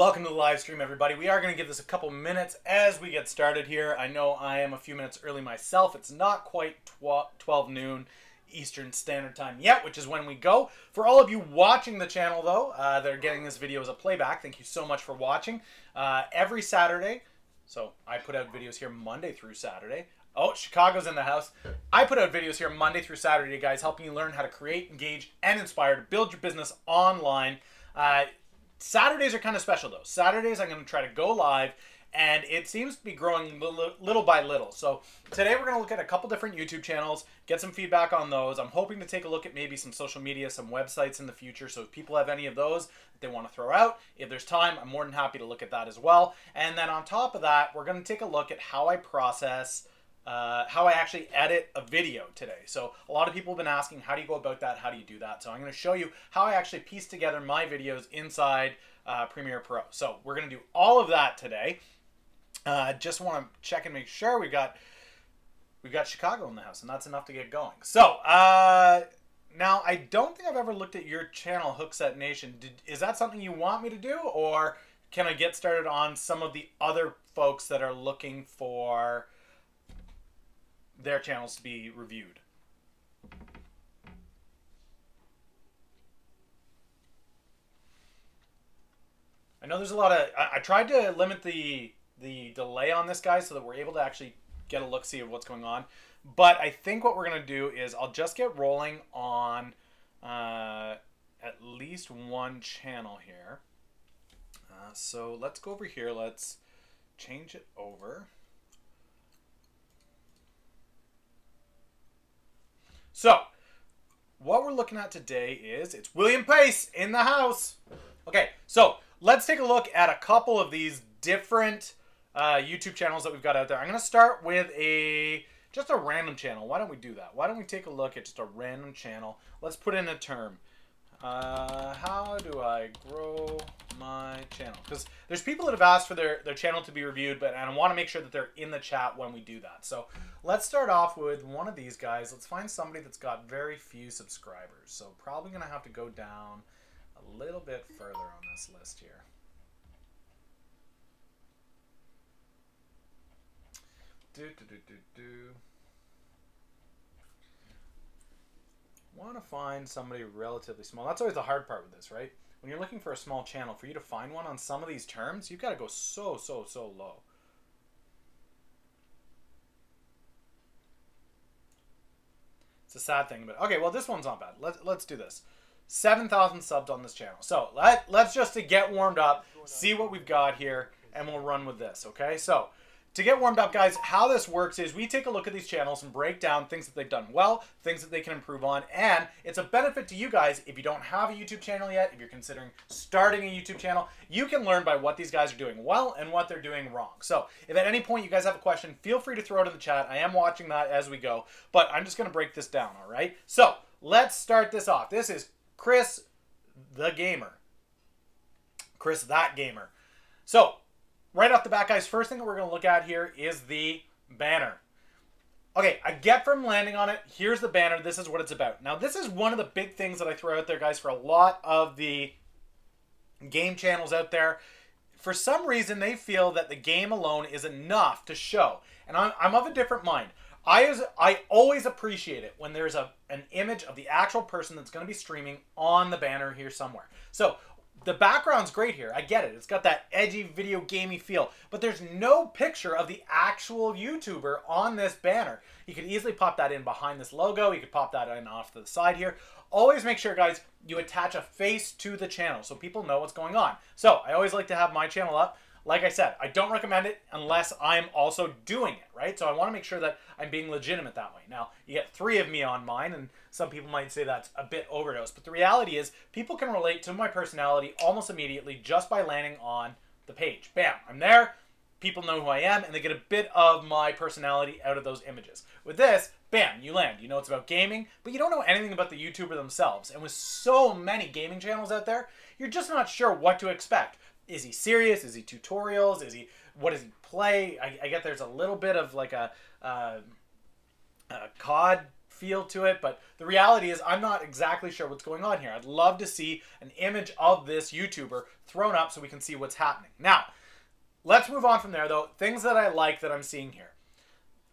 Welcome to the live stream, everybody. We are going to give this a couple minutes as we get started here. I know I am a few minutes early myself. It's not quite 12 noon Eastern Standard Time yet, which is when we go. For all of you watching the channel, though, that are getting this video as a playback, thank you so much for watching. Every Saturday, so I put out videos here Monday through Saturday. Oh, Chicago's in the house. I put out videos here Monday through Saturday, guys, helping you learn how to create, engage, and inspire to build your business online. Saturdays are kind of special, though. Saturdays, I'm going to try to go live, and it seems to be growing little by little. So today we're going to look at a couple different YouTube channels, get some feedback on those. I'm hoping to take a look at maybe some social media, some websites in the future. So if people have any of those that they want to throw out, if there's time, I'm more than happy to look at that as well. And then on top of that, we're going to take a look at how I process how I actually edit a video today. So a lot of people have been asking, how do you go about that? How do you do that? So I'm going to show you how I actually piece together my videos inside Premiere Pro. So we're going to do all of that today. Just want to check and make sure we've got Chicago in the house, and that's enough to get going. So now I don't think I've ever looked at your channel, Hookset Nation. Is that something you want me to do, or can I get started on some of the other folks that are looking for their channels to be reviewed? I know there's a lot of, I tried to limit the delay on this, guys, so that we're able to actually get a look-see of what's going on. But I think what we're going to do is I'll just get rolling on at least one channel here. So let's go over here. Let's change it over. So, what we're looking at today is, it's William Pace in the house. Okay, so let's take a look at a couple of these different YouTube channels that we've got out there. I'm going to start with just a random channel. Why don't we do that? Why don't we take a look at just a random channel? Let's put in a term. How do I grow my channel? Because there's people that have asked for their channel to be reviewed, and I want to make sure that they're in the chat when we do that. So let's start off with one of these guys. Let's find somebody that's got very few subscribers. So probably going to have to go down a little bit further on this list here. Want to find somebody relatively small. That's always the hard part with this, right? When you're looking for a small channel, for you to find one on some of these terms, you've got to go so low. It's a sad thing, but okay, well, this one's not bad. Let's do this. 7,000 subs on this channel. So let's just to get warmed up, see what we've got here, and we'll run with this, okay? So to get warmed up, guys, how this works is we take a look at these channels and break down things that they've done well, things that they can improve on, and it's a benefit to you guys if you don't have a YouTube channel yet, if you're considering starting a YouTube channel, you can learn by what these guys are doing well and what they're doing wrong. So if at any point you guys have a question, feel free to throw it in the chat. I am watching that as we go, but I'm just going to break this down, all right? So let's start this off. This is Chris the Gamer. Chris That Gamer. So right off the bat, guys, first thing that we're going to look at here is the banner. Okay, I get from landing on it. Here's the banner. This is what it's about. Now, this is one of the big things that I throw out there, guys, for a lot of the game channels out there. For some reason, they feel that the game alone is enough to show. And I'm of a different mind. I always appreciate it when there's an image of the actual person that's going to be streaming on the banner here somewhere. So the background's great here. I get it. It's got that edgy video gamey feel. But there's no picture of the actual YouTuber on this banner. You could easily pop that in behind this logo. You could pop that in off to the side here. Always make sure, guys, you attach a face to the channel so people know what's going on. So I always like to have my channel up. Like I said, I don't recommend it unless I'm also doing it, right? So I want to make sure that I'm being legitimate that way. Now, you get 3 of me on mine, and some people might say that's a bit overdose. But the reality is, people can relate to my personality almost immediately just by landing on the page. Bam, I'm there. People know who I am, and they get a bit of my personality out of those images. With this, bam, you land. You know it's about gaming, but you don't know anything about the YouTuber themselves. And with so many gaming channels out there, you're just not sure what to expect. Is he serious? Is he tutorials? What does he play? I get there's a little bit of like a COD feel to it, but the reality is I'm not exactly sure what's going on here. I'd love to see an image of this YouTuber thrown up so we can see what's happening. Now, let's move on from there, though. Things that I like that I'm seeing here.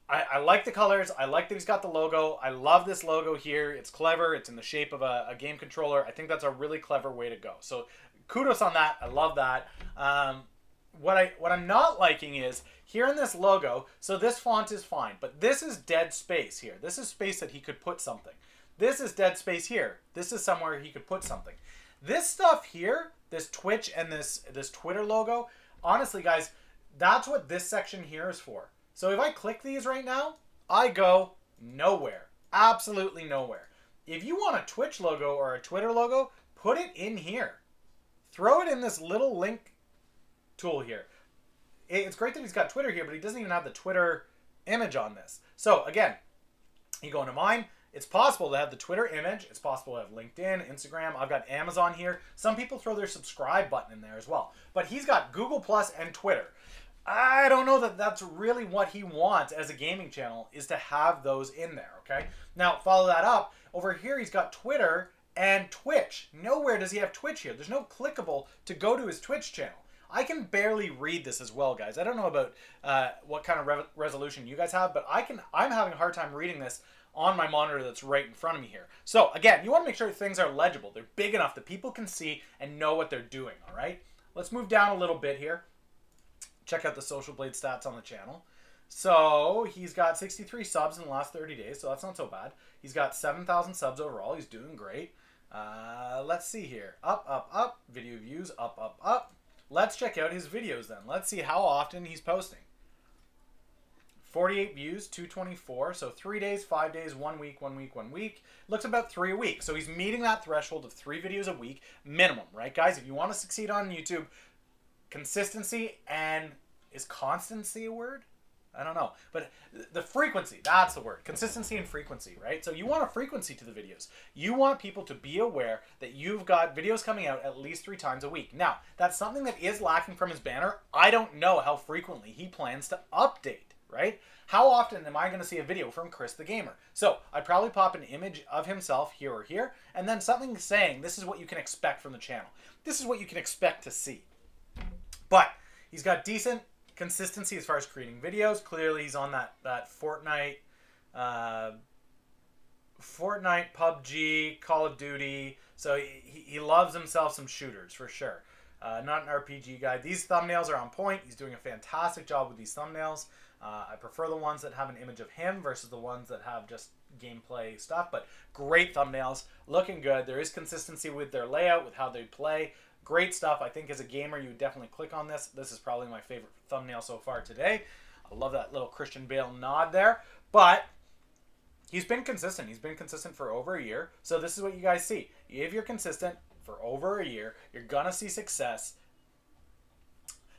I like the colors. I like that he's got the logo. I love this logo here. It's clever. It's in the shape of a game controller. I think that's a really clever way to go. So kudos on that. I love that. What I'm not liking is here in this logo, so this font is fine, but this is dead space here. This is space that he could put something. This is dead space here. This is somewhere he could put something. This stuff here, this Twitch and this Twitter logo, honestly, guys, that's what this section here is for. So if I click these right now, I go nowhere. Absolutely nowhere. If you want a Twitch logo or a Twitter logo, put it in here. Throw it in this little link tool here. It's great that he's got Twitter here, but he doesn't even have the Twitter image on this. So again, you go into mine. It's possible to have the Twitter image. It's possible to have LinkedIn, Instagram. I've got Amazon here. Some people throw their subscribe button in there as well. But he's got Google Plus and Twitter. I don't know that that's really what he wants as a gaming channel, is to have those in there, okay? Now, follow that up. Over here, he's got Twitter and Twitch. Nowhere does he have Twitch here. There's no clickable to go to his Twitch channel. I can barely read this as well, guys. I don't know about what kind of resolution you guys have, but I'm having a hard time reading this on my monitor that's right in front of me here. So, again, you want to make sure things are legible. They're big enough that people can see and know what they're doing, all right? Let's move down a little bit here. Check out the Social Blade stats on the channel. So he's got 63 subs in the last 30 days, so that's not so bad. He's got 7,000 subs overall. He's doing great. Let's see here. Up, up, up. Video views, up, up, up. Let's check out his videos then. Let's see how often he's posting. 48 views, 224. So 3 days, 5 days, 1 week, 1 week, 1 week. Looks about 3 a week. So he's meeting that threshold of 3 videos a week minimum, right, guys? If you want to succeed on YouTube, consistency and is constancy a word? I don't know. But the frequency, that's the word. Consistency and frequency, right? So you want a frequency to the videos. You want people to be aware that you've got videos coming out at least 3 times a week. Now, that's something that is lacking from his banner. I don't know how frequently he plans to update, right? How often am I going to see a video from Chris the Gamer? So I'd probably pop an image of himself here or here, and then something saying this is what you can expect from the channel. This is what you can expect to see. But he's got decent consistency as far as creating videos. Clearly, he's on that Fortnite, PUBG, Call of Duty. So he loves himself some shooters for sure. Not an RPG guy. These thumbnails are on point. He's doing a fantastic job with these thumbnails. I prefer the ones that have an image of him versus the ones that have just gameplay stuff. But great thumbnails, looking good. There is consistency with their layout, with how they play. Great stuff. I think as a gamer, you would definitely click on this. This is probably my favorite thumbnail so far today. I love that little Christian Bale nod there. But he's been consistent. He's been consistent for over a year. So this is what you guys see. If you're consistent for over a year, you're going to see success.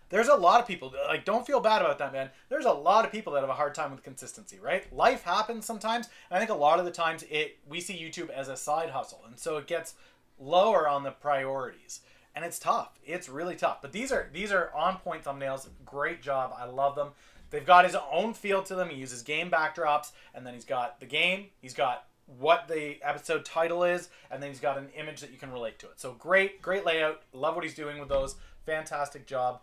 There's a lot of people, like, don't feel bad about that, man. There's a lot of people that have a hard time with consistency, right? Life happens sometimes. And I think a lot of the times we see YouTube as a side hustle. And so it gets lower on the priorities. And it's tough. It's really tough. But these are on-point thumbnails. Great job. I love them. They've got his own feel to them. He uses game backdrops. And then he's got the game. He's got what the episode title is. And then he's got an image that you can relate to it. So great layout. Love what he's doing with those. Fantastic job.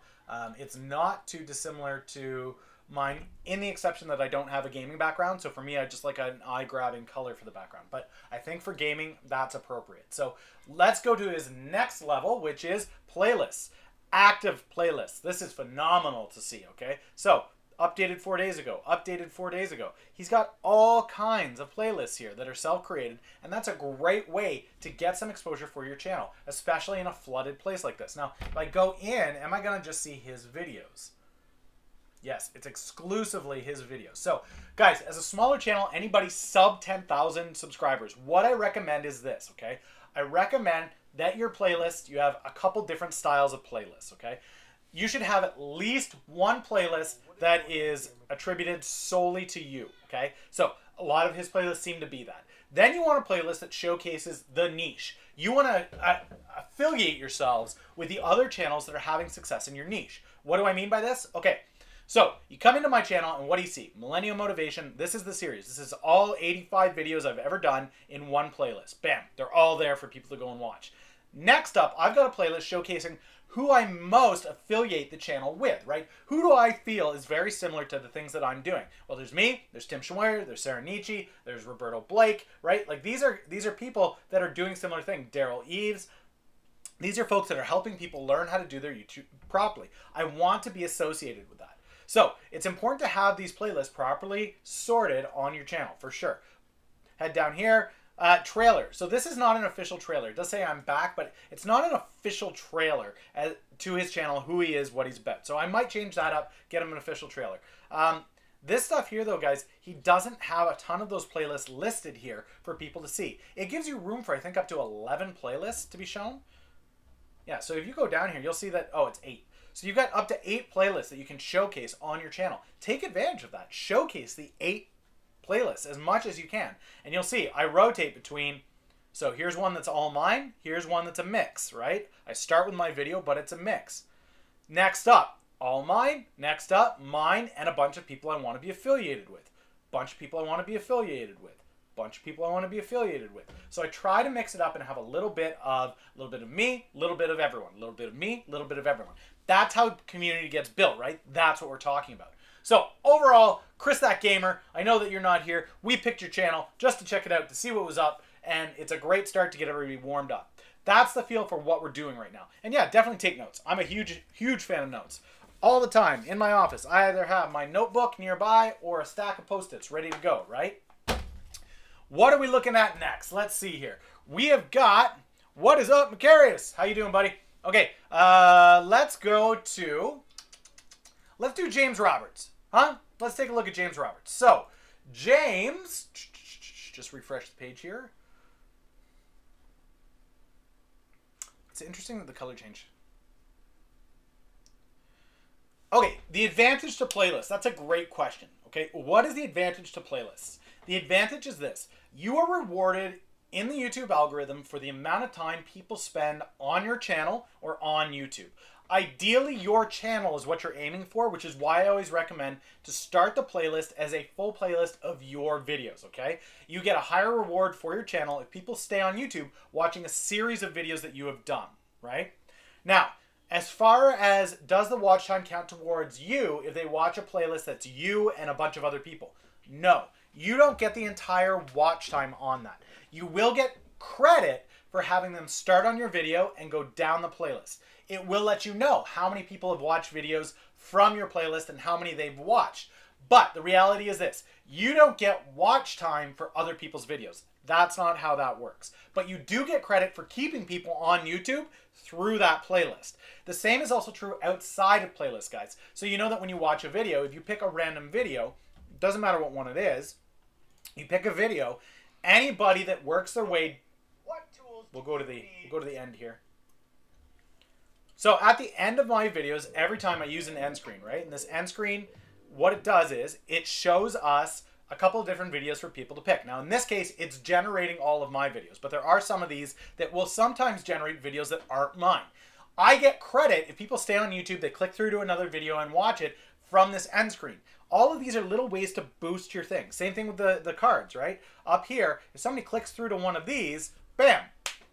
It's not too dissimilar to mine, in the exception that I don't have a gaming background. So for me, I just like an eye-grabbing color for the background. But I think for gaming, that's appropriate. So let's go to his next level, which is playlists. Active playlists. This is phenomenal to see, okay? So updated 4 days ago, updated 4 days ago. He's got all kinds of playlists here that are self-created, and that's a great way to get some exposure for your channel, especially in a flooded place like this. Now, if I go in, am I going to just see his videos? Yes, it's exclusively his videos. So, guys, as a smaller channel, anybody sub 10,000 subscribers, what I recommend is this, okay? I recommend that your playlist, you have a couple different styles of playlists, okay? You should have at least one playlist that is attributed solely to you, okay? So, a lot of his playlists seem to be that. Then you want a playlist that showcases the niche. You want to affiliate yourselves with the other channels that are having success in your niche. What do I mean by this? Okay. So you come into my channel and what do you see? Millennial Motivation. This is the series. This is all 85 videos I've ever done in one playlist. Bam. They're all there for people to go and watch. Next up, I've got a playlist showcasing who I most affiliate the channel with, right? Who do I feel is very similar to the things that I'm doing? Well, there's me, there's Tim Schmoyer, there's Sarah Nietzsche, there's Roberto Blake, right? Like these are people that are doing similar things. Daryl Eves. These are folks that are helping people learn how to do their YouTube properly. I want to be associated with that. So it's important to have these playlists properly sorted on your channel, for sure. Head down here. Trailer. So this is not an official trailer. It does say I'm back, but it's not an official trailer to his channel, who he is, what he's about. So I might change that up, get him an official trailer. This stuff here, though, guys, he doesn't have a ton of those playlists listed here for people to see. It gives you room for, I think, up to 11 playlists to be shown. Yeah, so if you go down here, you'll see that, oh, it's 8. So you've got up to 8 playlists that you can showcase on your channel. Take advantage of that. Showcase the 8 playlists as much as you can. And you'll see, I rotate between, so here's one that's all mine, here's one that's a mix, right? I start with my video, but it's a mix. Next up, all mine, next up, mine, and a bunch of people I want to be affiliated with. Bunch of people I want to be affiliated with. Bunch of people I want to be affiliated with. So I try to mix it up and have a little bit of me, a little bit of everyone. A little bit of me, a little bit of everyone. That's how community gets built, right? That's what we're talking about. So overall, Chris That Gamer, I know that you're not here. We picked your channel just to check it out, to see what was up, and it's a great start to get everybody warmed up. That's the feel for what we're doing right now. And yeah, definitely take notes. I'm a huge fan of notes. All the time in my office, I either have my notebook nearby or a stack of Post-its ready to go, right? What are we looking at next? Let's see here. We have got, what is up, Macarius? How you doing, buddy? Okay, let's do James Roberts. Huh? Let's take a look at James Roberts. So, James, just refresh the page here. It's interesting that the color changed. Okay, the advantage to playlists. That's a great question. Okay, what is the advantage to playlists? The advantage is this. You are rewarded in the YouTube algorithm for the amount of time people spend on your channel or on YouTube. Ideally, your channel is what you're aiming for, which is why I always recommend to start the playlist as a full playlist of your videos, okay? You get a higher reward for your channel if people stay on YouTube watching a series of videos that you have done, right? Now, as far as does the watch time count towards you if they watch a playlist that's you and a bunch of other people? No, you don't get the entire watch time on that. You will get credit for having them start on your video and go down the playlist. It will let you know how many people have watched videos from your playlist and how many they've watched. But the reality is this, you don't get watch time for other people's videos. That's not how that works. But you do get credit for keeping people on YouTube through that playlist. The same is also true outside of playlists, guys. So you know that when you watch a video, if you pick a random video, doesn't matter what one it is, you pick a video, anybody that works their way, we'll go to the end here. So at the end of my videos, every time I use an end screen, right? And this end screen, what it does is it shows us a couple of different videos for people to pick. Now in this case, it's generating all of my videos, but there are some of these that will sometimes generate videos that aren't mine. I get credit if people stay on YouTube, they click through to another video and watch it from this end screen. All of these are little ways to boost your thing. Same thing with the cards, right? Up here, if somebody clicks through to one of these, bam,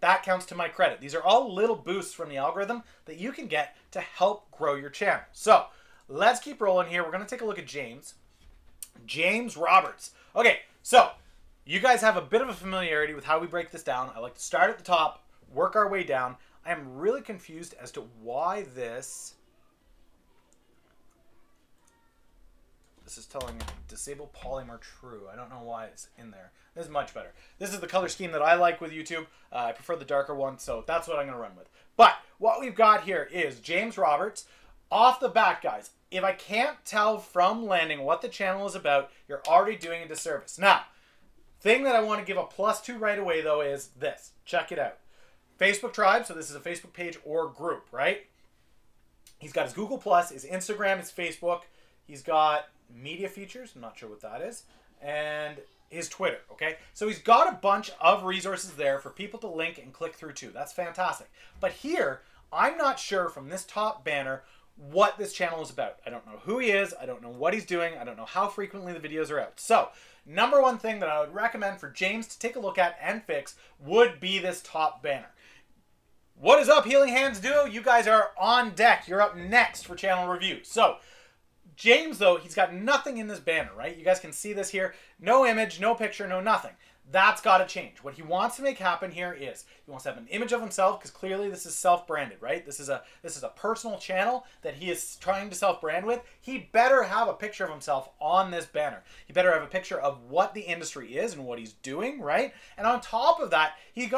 that counts to my credit. These are all little boosts from the algorithm that you can get to help grow your channel. So let's keep rolling here. We're going to take a look at James. James Roberts. Okay, so you guys have a bit of a familiarity with how we break this down. I like to start at the top, work our way down. I am really confused as to why this is telling disable polymer true. I don't know why it's in there. This is much better. This is the color scheme that I like with YouTube. I prefer the darker one, so that's what I'm going to run with. But what we've got here is James Roberts. Off the bat, guys, if I can't tell from landing what the channel is about, you're already doing a disservice. Now, thing that I want to give a +2 right away, though, is this. Check it out. Facebook Tribe, so this is a Facebook page or group, right? He's got his Google+, his Instagram, his Facebook. He's got media features, I'm not sure what that is, and his Twitter, okay? So he's got a bunch of resources there for people to link and click through to. That's fantastic. But here, I'm not sure from this top banner what this channel is about. I don't know who he is. I don't know what he's doing. I don't know how frequently the videos are out. So, number one thing that I would recommend for James to take a look at and fix would be this top banner. What is up, Healing Hands Duo? You guys are on deck. You're up next for channel review. So, James, though, he's got nothing in this banner, right? You guys can see this here. No image, no picture, no nothing. That's got to change. What he wants to make happen here is he wants to have an image of himself, because clearly this is self-branded, right? This is a personal channel that he is trying to self-brand with. He better have a picture of himself on this banner. He better have a picture of what the industry is and what he's doing, right? And on top of that, he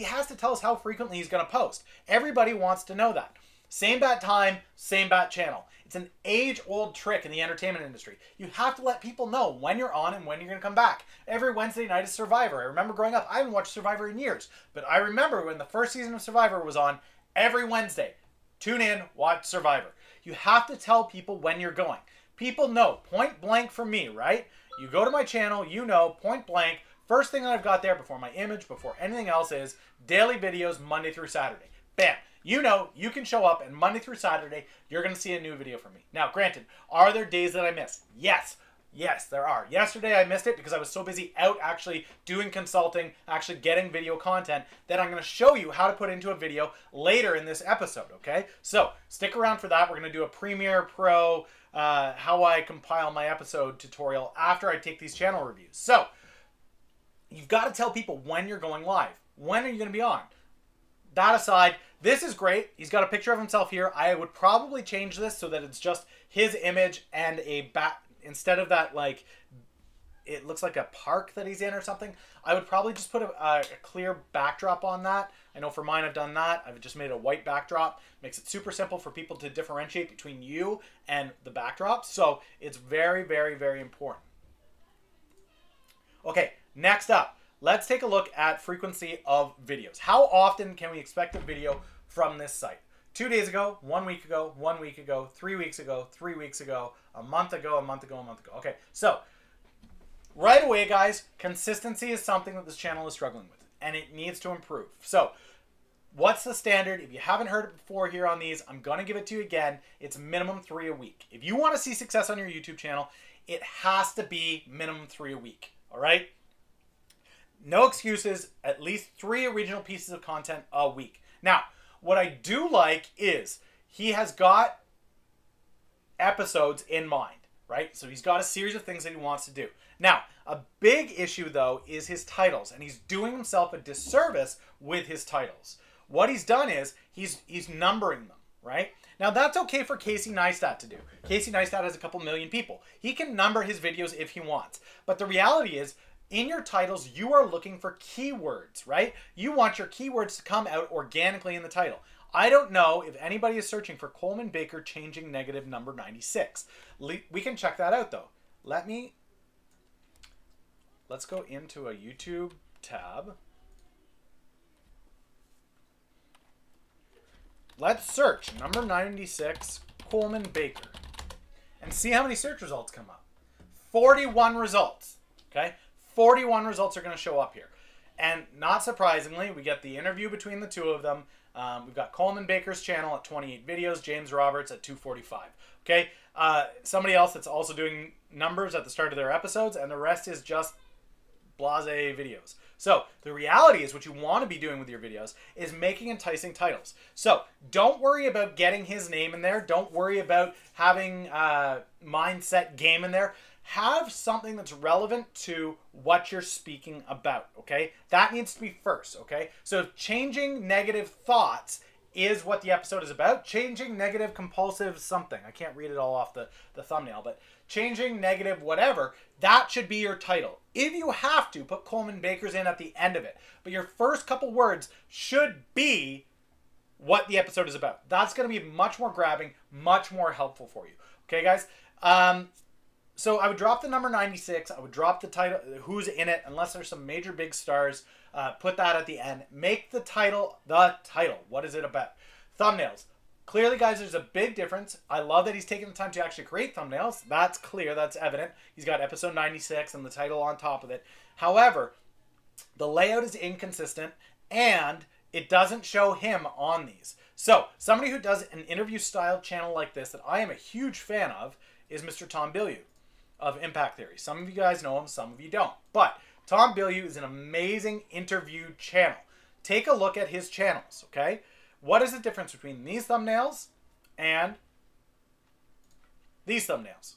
has to tell us how frequently he's going to post. Everybody wants to know that. Same bat time, same bat channel. It's an age-old trick in the entertainment industry. You have to let people know when you're on and when you're going to come back. Every Wednesday night is Survivor. I remember growing up, I haven't watched Survivor in years, but I remember when the first season of Survivor was on, every Wednesday. Tune in, watch Survivor. You have to tell people when you're going. People know, point blank for me, right? You go to my channel, you know, point blank, first thing that I've got there before my image, before anything else is daily videos Monday through Saturday. Bam. You know, you can show up and Monday through Saturday, you're going to see a new video from me. Now, granted, are there days that I miss? Yes. Yes, there are. Yesterday I missed it because I was so busy out actually doing consulting, actually getting video content, that I'm going to show you how to put into a video later in this episode, okay? So, stick around for that. We're going to do a Premiere Pro, how I compile my episode tutorial after I take these channel reviews. So, you've got to tell people when you're going live. When are you going to be on? That aside, this is great. He's got a picture of himself here. I would probably change this so that it's just his image and a bat. Instead of that, like, it looks like a park that he's in or something. I would probably just put a clear backdrop on that. I know for mine I've done that. I've just made a white backdrop. Makes it super simple for people to differentiate between you and the backdrop. So it's very, very, very important. Okay, next up. Let's take a look at frequency of videos. How often can we expect a video from this site? 2 days ago, 1 week ago, 1 week ago, 3 weeks ago, 3 weeks ago, a month ago, a month ago, a month ago. Okay, so right away, guys, consistency is something that this channel is struggling with, and it needs to improve. So what's the standard? If you haven't heard it before here on these, I'm going to give it to you again. It's minimum 3 a week. If you want to see success on your YouTube channel, it has to be minimum 3 a week, all right? No excuses, at least 3 original pieces of content a week. Now, what I do like is he has got episodes in mind, right? So he's got a series of things that he wants to do. Now, a big issue, though, is his titles, and he's doing himself a disservice with his titles. What he's done is he's numbering them, right? Now, that's okay for Casey Neistat to do. Casey Neistat has a couple million people. He can number his videos if he wants. But the reality is, in your titles, you are looking for keywords, right? You want your keywords to come out organically in the title. I don't know if anybody is searching for Coleman Baker changing negative number 96. We can check that out, though. Let's go into a YouTube tab. Let's search number 96 Coleman Baker and see how many search results come up. 41 results, okay? 41 results are going to show up here. And not surprisingly, we get the interview between the two of them. We've got Coleman Baker's channel at 28 videos, James Roberts at 245. Okay, somebody else that's also doing numbers at the start of their episodes, and the rest is just blase videos. So the reality is what you want to be doing with your videos is making enticing titles. So don't worry about getting his name in there. Don't worry about having Mindset Game in there. Have something that's relevant to what you're speaking about, okay? That needs to be first, okay? So changing negative thoughts is what the episode is about. Changing negative compulsive something. I can't read it all off the thumbnail, but changing negative whatever, that should be your title. If you have to, put Coleman Baker's in at the end of it. But your first couple words should be what the episode is about. That's going to be much more grabbing, much more helpful for you. Okay, guys? So I would drop the number 96. I would drop the title, who's in it, unless there's some major big stars. Put that at the end. Make the title the title. What is it about? Thumbnails. Clearly, guys, there's a big difference. I love that he's taking the time to actually create thumbnails. That's clear. That's evident. He's got episode 96 and the title on top of it. However, the layout is inconsistent, and it doesn't show him on these. So somebody who does an interview style channel like this that I am a huge fan of is Mr. Tom Bilyeu of Impact Theory. Some of you guys know him, some of you don't. But Tom Bilyeu is an amazing interview channel. Take a look at his channels, okay? What is the difference between these thumbnails and these thumbnails,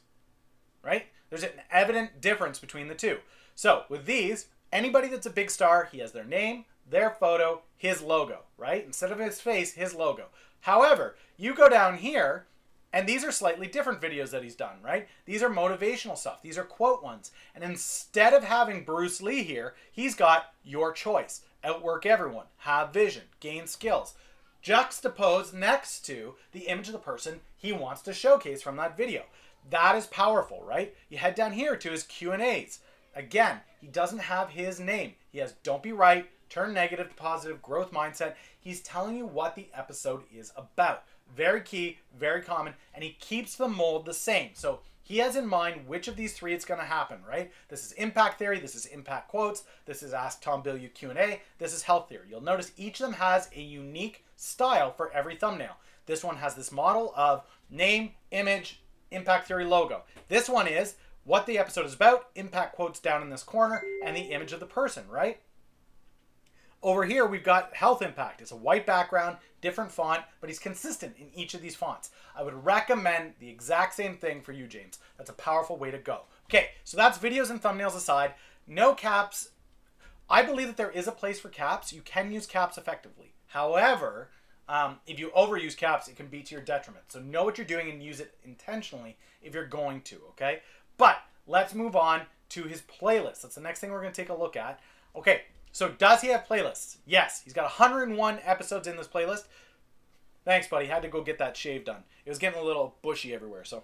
right? There's an evident difference between the two. So with these, anybody that's a big star, he has their name, their photo, his logo, right? Instead of his face, his logo. However, you go down here, and these are slightly different videos that he's done, right? These are motivational stuff. These are quote ones. And instead of having Bruce Lee here, he's got your choice. Outwork everyone. Have vision. Gain skills. Juxtaposed next to the image of the person he wants to showcase from that video. That is powerful, right? You head down here to his Q&As. Again, he doesn't have his name. He has don't be right, turn negative to positive, growth mindset. He's telling you what the episode is about. Very key, very common, and he keeps the mold the same. So he has in mind which of these three it's going to happen, right? This is Impact Theory, this is Impact Quotes, this is Ask Tom Bilyeu Q&A, this is Health Theory. You'll notice each of them has a unique style for every thumbnail. This one has this model of name, image, Impact Theory logo. This one is what the episode is about, Impact Quotes down in this corner, and the image of the person, right? Over here, we've got Health Impact. It's a white background, different font, but he's consistent in each of these fonts. I would recommend the exact same thing for you, James. That's a powerful way to go. Okay, so that's videos and thumbnails aside. No caps. I believe that there is a place for caps. You can use caps effectively. However, if you overuse caps, it can be to your detriment. So know what you're doing and use it intentionally if you're going to, okay? But let's move on to his playlist. That's the next thing we're going to take a look at. Okay. So does he have playlists? Yes. He's got 101 episodes in this playlist. Thanks, buddy. Had to go get that shave done. It was getting a little bushy everywhere. So,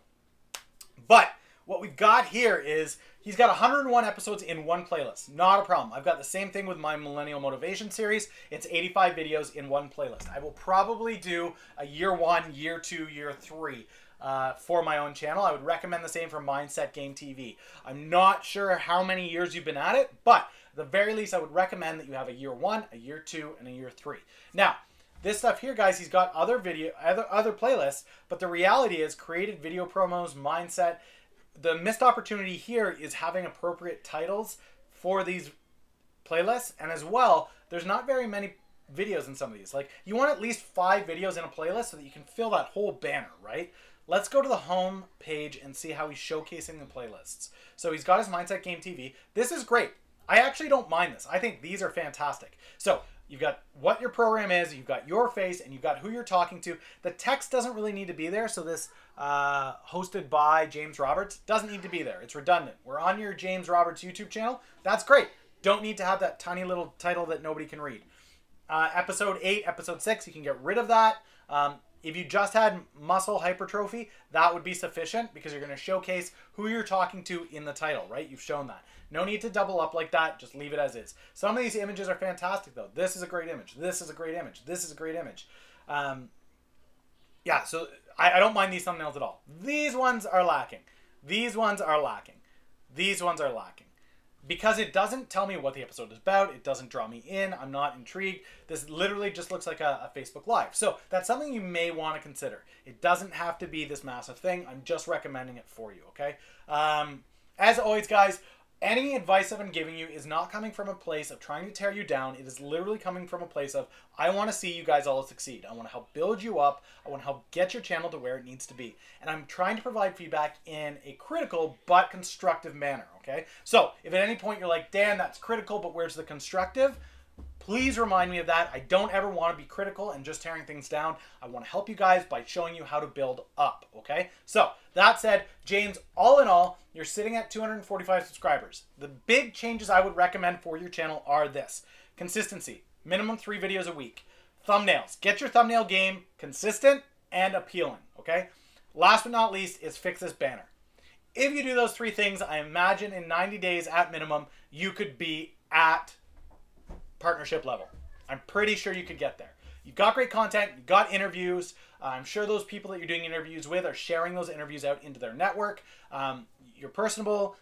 but what we've got here is he's got 101 episodes in one playlist. Not a problem. I've got the same thing with my Millennial Motivation series. It's 85 videos in one playlist. I will probably do a year 1, year 2, year 3 for my own channel. I would recommend the same for Mindset Game TV. I'm not sure how many years you've been at it, but at the very least, I would recommend that you have a year 1, a year 2, and a year 3. Now, this stuff here, guys, he's got other playlists, but the reality is created video promos, mindset. The missed opportunity here is having appropriate titles for these playlists, and as well, there's not very many videos in some of these. Like, you want at least 5 videos in a playlist so that you can fill that whole banner, right? Let's go to the home page and see how he's showcasing the playlists. So he's got his Mindset Game TV. This is great. I actually don't mind this. I think these are fantastic. So you've got what your program is, you've got your face, and you've got who you're talking to. The text doesn't really need to be there, so this hosted by James Roberts doesn't need to be there. It's redundant. We're on your James Roberts YouTube channel. That's great. Don't need to have that tiny little title that nobody can read. Episode 8, Episode 6, you can get rid of that. If you just had muscle hypertrophy, that would be sufficient because you're going to showcase who you're talking to in the title, right? You've shown that. No need to double up like that. Just leave it as is. Some of these images are fantastic, though. This is a great image. This is a great image. This is a great image. Yeah, so I don't mind these thumbnails at all. These ones are lacking. These ones are lacking. These ones are lacking. Because it doesn't tell me what the episode is about. It doesn't draw me in. I'm not intrigued. This literally just looks like a Facebook Live. So that's something you may want to consider. It doesn't have to be this massive thing. I'm just recommending it for you, okay? As always, guys, any advice I've been giving you is not coming from a place of trying to tear you down. It is literally coming from a place of, I want to see you guys all succeed. I want to help build you up. I want to help get your channel to where it needs to be. And I'm trying to provide feedback in a critical but constructive manner, okay? So if at any point you're like, Dan, that's critical, but where's the constructive? Please remind me of that. I don't ever want to be critical and just tearing things down. I want to help you guys by showing you how to build up, okay? So, that said, James, all in all, you're sitting at 245 subscribers. The big changes I would recommend for your channel are this. Consistency. Minimum 3 videos a week. Thumbnails. Get your thumbnail game consistent and appealing, okay? Last but not least is fix this banner. If you do those 3 things, I imagine in 90 days at minimum, you could be at partnership level. I'm pretty sure you could get there. You've got great content, you've got interviews. I'm sure those people that you're doing interviews with are sharing those interviews out into their network. You're personable.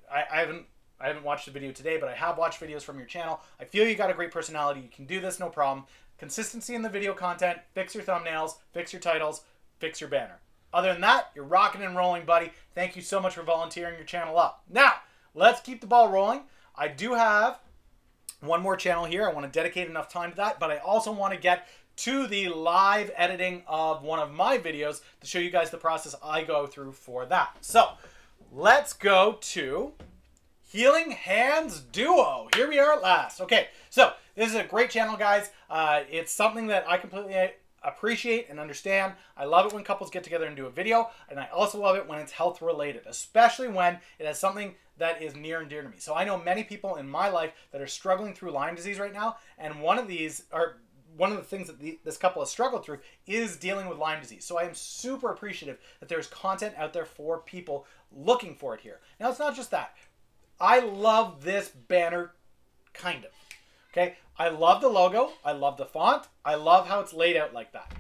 I I haven't watched the video today, but I have watched videos from your channel. I feel you got a great personality. You can do this, no problem. Consistency in the video content, fix your thumbnails, fix your titles, fix your banner. Other than that, you're rocking and rolling, buddy. Thank you so much for volunteering your channel up. Now, let's keep the ball rolling. I do have one more channel here. I want to dedicate enough time to that, but I also want to get to the live editing of one of my videos to show you guys the process I go through for that. So, let's go to Healing Hands Duo. Here we are at last. Okay, so this is a great channel, guys. It's something that I completely appreciate and understand. I love it when couples get together and do a video, and I also love it when it's health related, especially when it has something that is near and dear to me. So I know many people in my life that are struggling through Lyme disease right now, and one of the things that this couple has struggled through is dealing with Lyme disease. So I am super appreciative that there's content out there for people looking for it here. Now, it's not just that. I love this banner, kind of. Okay, I love the logo. I love the font. I love how it's laid out like that.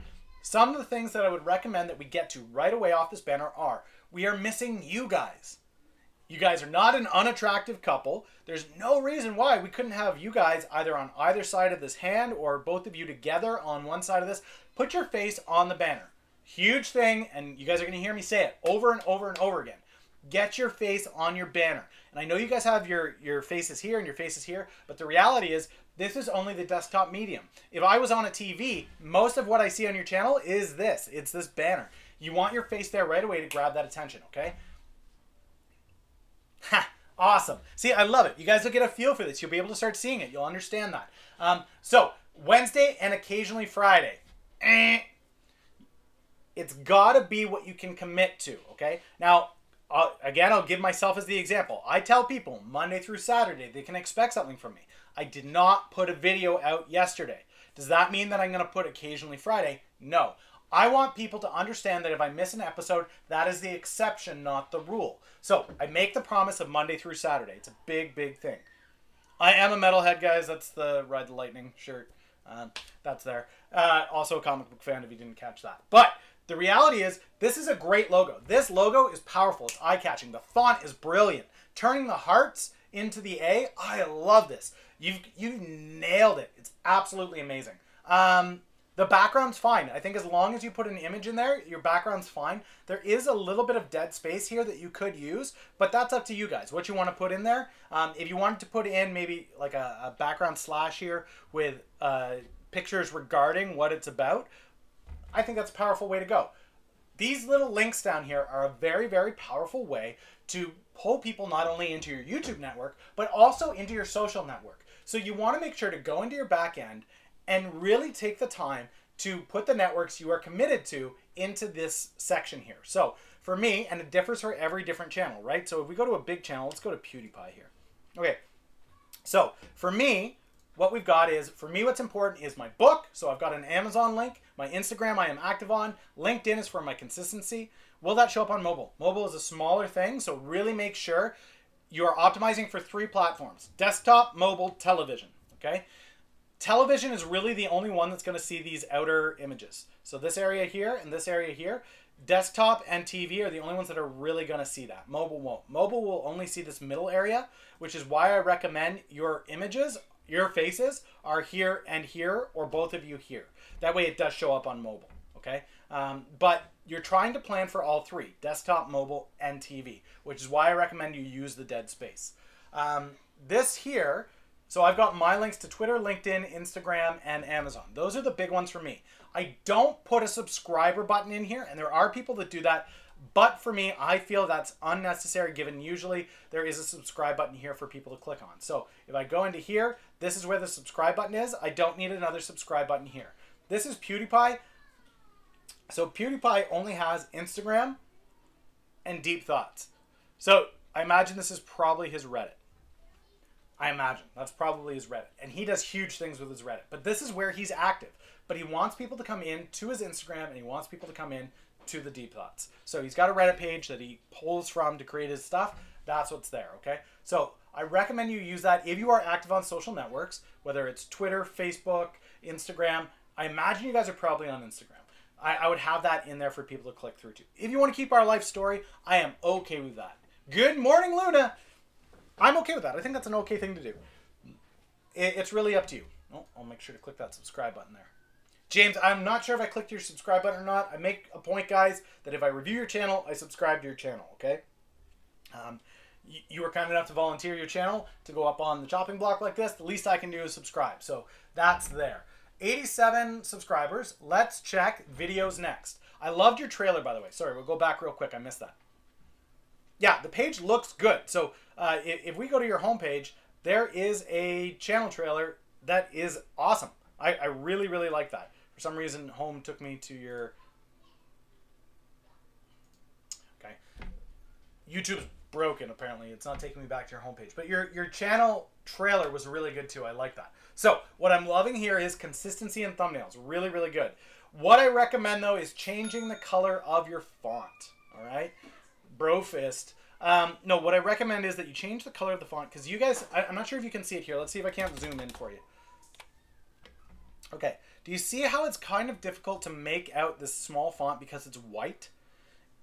Some of the things that I would recommend that we get to right away off this banner are, we are missing you guys. You guys are not an unattractive couple. There's no reason why we couldn't have you guys either on either side of this hand or both of you together on one side of this. Put your face on the banner. Huge thing, and you guys are going to hear me say it over and over and over again. Get your face on your banner. And I know you guys have your faces here and your faces here, but the reality is this is only the desktop medium. If I was on a TV, most of what I see on your channel is this. It's this banner. You want your face there right away to grab that attention, okay? Ha! Awesome. See, I love it. You guys will get a feel for this. You'll be able to start seeing it. You'll understand that. So, Wednesday and occasionally Friday. It's got to be what you can commit to, okay? Now, again, I'll give myself as the example. I tell people Monday through Saturday they can expect something from me. I did not put a video out yesterday. Does that mean that I'm going to put occasionally Friday? No. I want people to understand that if I miss an episode, that is the exception, not the rule. So I make the promise of Monday through Saturday. It's a big, big thing. I am a metalhead, guys. That's the Ride the Lightning shirt. That's there. Also a comic book fan if you didn't catch that. But the reality is, this is a great logo. This logo is powerful. It's eye-catching. The font is brilliant. Turning the hearts into the A, I love this. You've nailed it. It's absolutely amazing. The background's fine. I think as long as you put an image in there, your background's fine. There is a little bit of dead space here that you could use, but that's up to you guys, what you want to put in there. If you wanted to put in maybe like a background slash here with pictures regarding what it's about, I think that's a powerful way to go. These little links down here are a very, very powerful way to pull people not only into your YouTube network, but also into your social network. So you want to make sure to go into your back end and really take the time to put the networks you are committed to into this section here. So for me, and it differs for every different channel, right? So if we go to a big channel, let's go to PewDiePie here. Okay, so for me, what we've got is, for me what's important is my book. So I've got an Amazon link. My Instagram I am active on. LinkedIn is for my consistency. Will that show up on mobile? Mobile is a smaller thing, so really make sure you are optimizing for 3 platforms: desktop, mobile, television, okay? Television is really the only one that's going to see these outer images. So this area here and this area here, desktop and TV are the only ones that are really going to see that. Mobile won't. Mobile will only see this middle area, which is why I recommend your images, your faces, are here and here, or both of you here. That way it does show up on mobile, okay? But you're trying to plan for all 3, desktop, mobile, and TV, which is why I recommend you use the dead space. This here, so I've got my links to Twitter, LinkedIn, Instagram, and Amazon. Those are the big ones for me. I don't put a subscriber button in here, and there are people that do that, but for me, I feel that's unnecessary, given usually there is a subscribe button here for people to click on. So if I go into here, this is where the subscribe button is. I don't need another subscribe button here. This is PewDiePie. So PewDiePie only has Instagram and Deep Thoughts. So I imagine this is probably his Reddit. I imagine. That's probably his Reddit. And he does huge things with his Reddit. But this is where he's active. But he wants people to come in to his Instagram, and he wants people to come in to the Deep Thoughts. So he's got a Reddit page that he pulls from to create his stuff. That's what's there, okay? So I recommend you use that if you are active on social networks, whether it's Twitter, Facebook, Instagram. I imagine you guys are probably on Instagram. I would have that in there for people to click through to. If you want to keep our life story, I am okay with that. Good morning, Luna. I'm okay with that. I think that's an okay thing to do. It's really up to you. Oh, I'll make sure to click that subscribe button there. James, I'm not sure if I clicked your subscribe button or not. I make a point, guys, that if I review your channel, I subscribe to your channel, okay? You were kind enough to volunteer your channel to go up on the chopping block like this. The least I can do is subscribe. So that's there. 87 subscribers. Let's check videos next. I loved your trailer, by the way. Sorry, we'll go back real quick. I missed that. Yeah, the page looks good. So if we go to your homepage, there is a channel trailer that is awesome. I really, really like that. For some reason, home took me to your... Okay. YouTube's broken, apparently. It's not taking me back to your homepage. But your channel trailer was really good, too. I like that. So, what I'm loving here is consistency in thumbnails. Really, really good. What I recommend, though, is changing the color of your font. All right? Brofist. No, what I recommend is that you change the color of the font. Because you guys... I'm not sure if you can see it here. Let's see if I can't zoom in for you. Okay. Do you see how it's kind of difficult to make out this small font because it's white?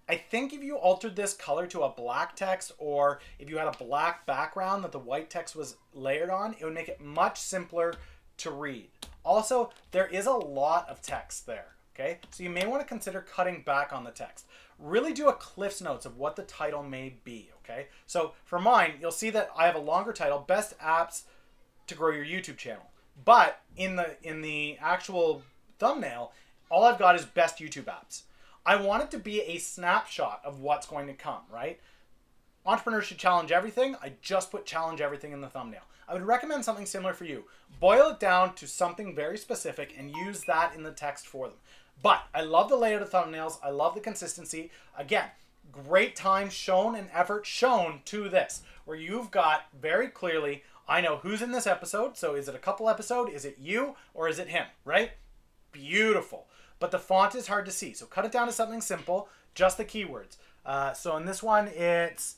I think if you altered this color to a black text, or if you had a black background that the white text was layered on, it would make it much simpler to read. Also, there is a lot of text there, okay? So you may want to consider cutting back on the text. Really do a Cliff's Notes of what the title may be, okay? So for mine, you'll see that I have a longer title, Best Apps to Grow Your YouTube Channel. But in the actual thumbnail, all I've got is Best YouTube Apps. I want it to be a snapshot of what's going to come, right? Entrepreneurs should challenge everything. I just put challenge everything in the thumbnail. I would recommend something similar for you. Boil it down to something very specific and use that in the text for them. But I love the layout of thumbnails. I love the consistency. Again, great time shown and effort shown to this, where you've got very clearly, I know who's in this episode. So is it a couple episode? Is it you or is it him, right? Beautiful. But the font is hard to see. So cut it down to something simple, just the keywords. So in this one, it's...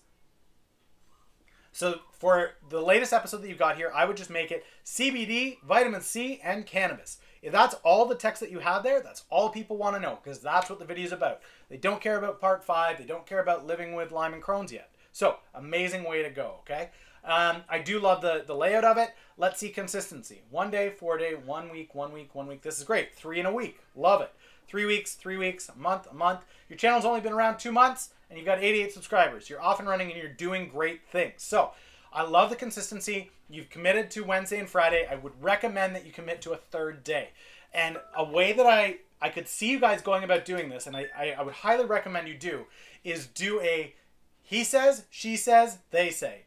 So for the latest episode that you've got here, I would just make it CBD, vitamin C, and cannabis. If that's all the text that you have there, that's all people want to know, because that's what the video is about. They don't care about part 5. They don't care about living with Lyme and Crohn's yet. So amazing way to go, okay? I do love the layout of it. Let's see consistency. 1 day, 4 day, 1 week, 1 week, 1 week. This is great. 3 in a week. Love it. 3 weeks, 3 weeks, a month, a month. Your channel's only been around 2 months and you've got 88 subscribers. You're off and running and you're doing great things. So I love the consistency. You've committed to Wednesday and Friday. I would recommend that you commit to a 3rd day. And a way that I could see you guys going about doing this, and I would highly recommend you do, is do a he says, she says, they say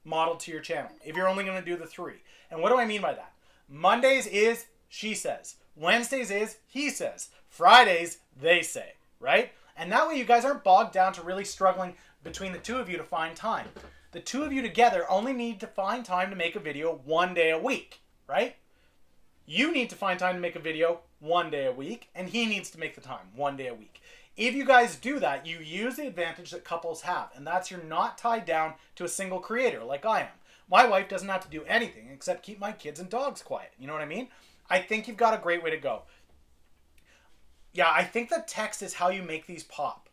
model to your channel if you're only going to do the 3. And what do I mean by that? Mondays is she says. Wednesdays is he says. Fridays, they say, right? And that way you guys aren't bogged down to really struggling between the 2 of you to find time. The 2 of you together only need to find time to make a video 1 day a week, right? You need to find time to make a video 1 day a week, and he needs to make the time 1 day a week. If you guys do that, you use the advantage that couples have, and that's you're not tied down to a single creator like I am. My wife doesn't have to do anything except keep my kids and dogs quiet. You know what I mean? I think you've got a great way to go. Yeah, I think the text is how you make these pop.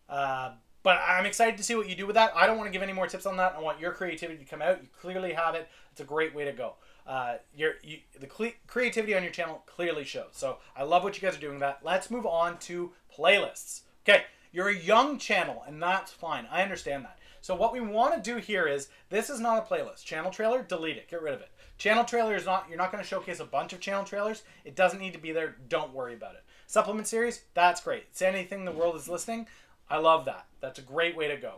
But I'm excited to see what you do with that. I don't want to give any more tips on that. I want your creativity to come out. You clearly have it. It's a great way to go. The creativity on your channel clearly shows. So I love what you guys are doing with that. Let's move on to playlists. Okay, you're a young channel, and that's fine. I understand that. So what we want to do here is, this is not a playlist. Channel trailer, delete it. Get rid of it. Channel trailer is not, you're not going to showcase a bunch of channel trailers. It doesn't need to be there. Don't worry about it. Supplement series, that's great. Say anything the world is listening. I love that. That's a great way to go.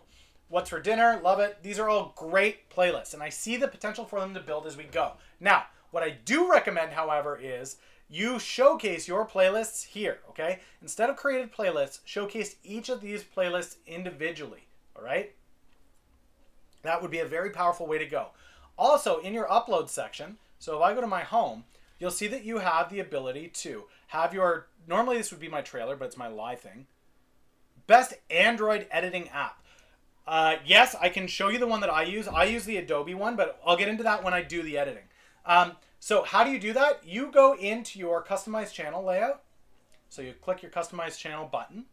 What's for dinner? Love it. These are all great playlists, and I see the potential for them to build as we go. Now, what I do recommend, however, is you showcase your playlists here, okay? Instead of created playlists, showcase each of these playlists individually, all right? That would be a very powerful way to go. Also, in your upload section, so if I go to my home, you'll see that you have the ability to have your, normally this would be my trailer, but it's my live thing. Best Android editing app. Yes, I can show you the one that I use. I use the Adobe one, but I'll get into that when I do the editing. So how do you do that? You go into your customized channel layout. So you click your customized channel button.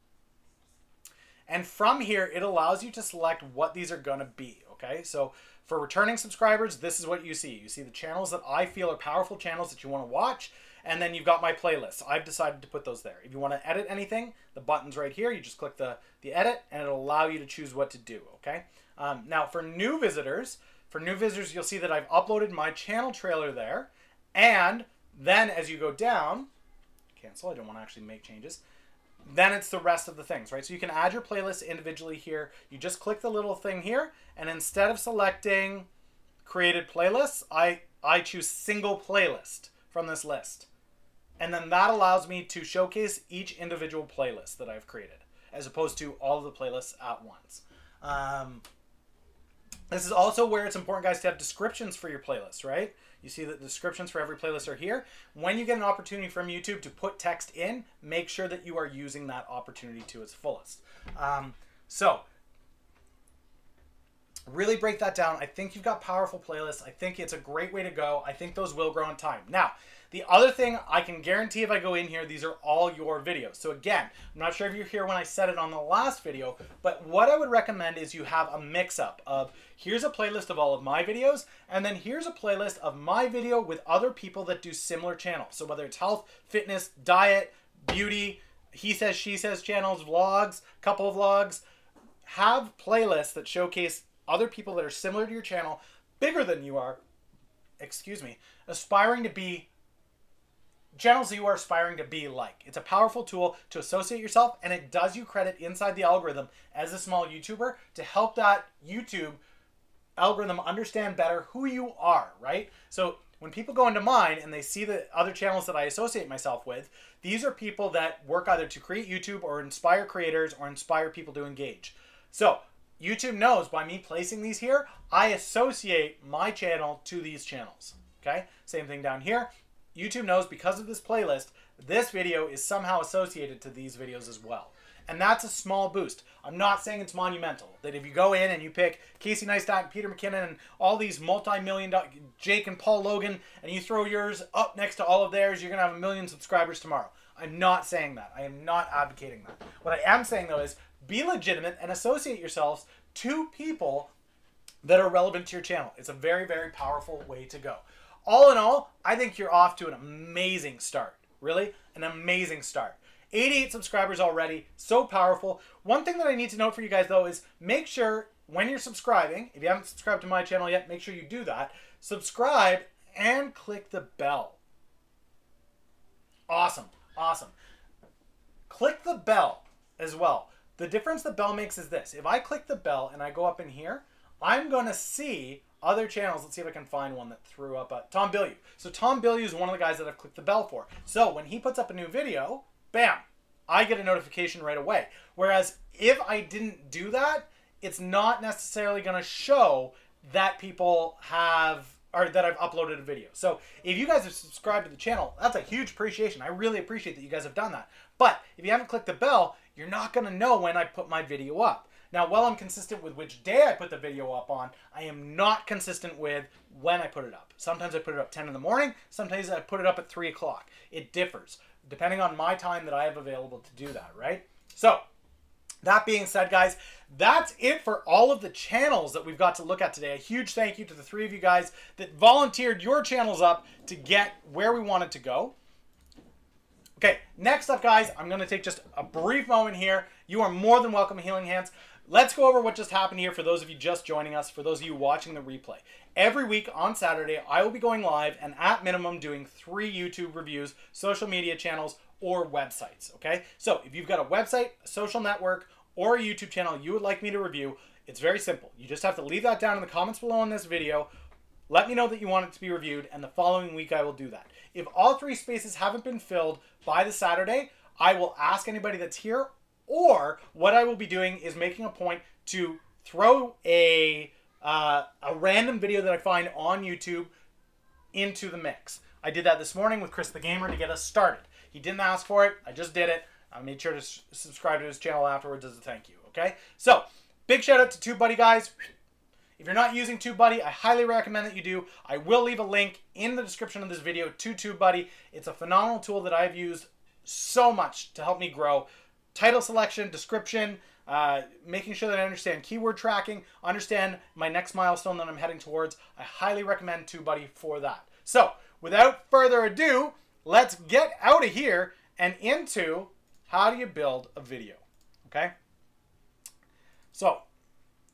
And from here, it allows you to select what these are going to be. Okay, so For returning subscribers, this is what you see. You see the channels that I feel are powerful channels that you want to watch, and then you've got my playlists. I've decided to put those there. If you want to edit anything, the button's right here. You just click the edit, and it'll allow you to choose what to do, okay? Now, for new visitors, you'll see that I've uploaded my channel trailer there, and then as you go down, cancel, I don't want to actually make changes, then it's the rest of the things, right? So you can add your playlists individually here. You just click the little thing here, and instead of selecting created playlists, I choose single playlist from this list. And then that allows me to showcase each individual playlist that I've created, as opposed to all of the playlists at once. This is also where it's important, guys, to have descriptions for your playlists, right? You see that the descriptions for every playlist are here. When you get an opportunity from YouTube to put text in, make sure that you are using that opportunity to its fullest. So, really break that down. I think you've got powerful playlists. I think it's a great way to go. I think those will grow in time. Now, the other thing I can guarantee if I go in here, these are all your videos. So again, I'm not sure if you're here when I said it on the last video, but what I would recommend is you have a mix-up of here's a playlist of all of my videos, and then here's a playlist of my video with other people that do similar channels. So whether it's health, fitness, diet, beauty, he says, she says channels, vlogs, couple of vlogs, have playlists that showcase other people that are similar to your channel, bigger than you are, aspiring to be channels that you are aspiring to be like. It's a powerful tool to associate yourself, and it does you credit inside the algorithm as a small YouTuber to help that YouTube algorithm understand better who you are, right? So when people go into mine and they see the other channels that I associate myself with, these are people that work either to create YouTube or inspire creators or inspire people to engage. So YouTube knows by me placing these here, I associate my channel to these channels, okay? Same thing down here. YouTube knows because of this playlist, this video is somehow associated to these videos as well. And that's a small boost. I'm not saying it's monumental. That if you go in and you pick Casey Neistat, Peter McKinnon, and all these multi-million-dollar, Jake and Paul Logan, and you throw yours up next to all of theirs, you're going to have 1 million subscribers tomorrow. I'm not saying that. I am not advocating that. What I am saying, though, is be legitimate and associate yourselves to people that are relevant to your channel. It's a very, very powerful way to go. All in all, I think you're off to an amazing start. Really, an amazing start. 88 subscribers already, so powerful. One thing that I need to note for you guys, though, is make sure when you're subscribing, if you haven't subscribed to my channel yet, make sure you do that. Subscribe and click the bell. Awesome, awesome. Click the bell as well. The difference the bell makes is this. If I click the bell and I go up in here, I'm going to see other channels. Let's see if I can find one that threw up Tom Bilyeu. So Tom Bilyeu is one of the guys that I've clicked the bell for. So when he puts up a new video, bam, I get a notification right away. Whereas if I didn't do that, it's not necessarily going to show that people have, or that I've uploaded a video. So if you guys have subscribed to the channel, that's a huge appreciation. I really appreciate that you guys have done that. But if you haven't clicked the bell, you're not going to know when I put my video up. Now, while I'm consistent with which day I put the video up on, I am not consistent with when I put it up. Sometimes I put it up 10 in the morning. Sometimes I put it up at 3 o'clock. It differs depending on my time that I have available to do that, right? So, that being said, guys, that's it for all of the channels that we've got to look at today. A huge thank you to the 3 of you guys that volunteered your channels up to get where we wanted to go. Okay, next up, guys, I'm going to take just a brief moment here. You are more than welcome, Healing Hands. Let's go over what just happened here for those of you just joining us, for those of you watching the replay. Every week on Saturday, I will be going live and at minimum doing 3 YouTube reviews, social media channels, or websites, okay? So if you've got a website, a social network, or a YouTube channel you would like me to review, it's very simple. You just have to leave that down in the comments below on this video. Let me know that you want it to be reviewed, and the following week I will do that. If all 3 spaces haven't been filled by the Saturday, I will ask anybody that's here, or what I will be doing is making a point to throw a random video that I find on YouTube into the mix. I did that this morning with Chris the Gamer to get us started. He didn't ask for it. I just did it. I made sure to subscribe to his channel afterwards as a thank you, okay? So, big shout out to TubeBuddy, guys. If you're not using TubeBuddy, I highly recommend that you do. I will leave a link in the description of this video to TubeBuddy. It's a phenomenal tool that I've used so much to help me grow. Title selection, description, making sure that I understand keyword tracking, understand my next milestone that I'm heading towards. I highly recommend TubeBuddy for that. So without further ado, let's get out of here and into how do you build a video, okay? So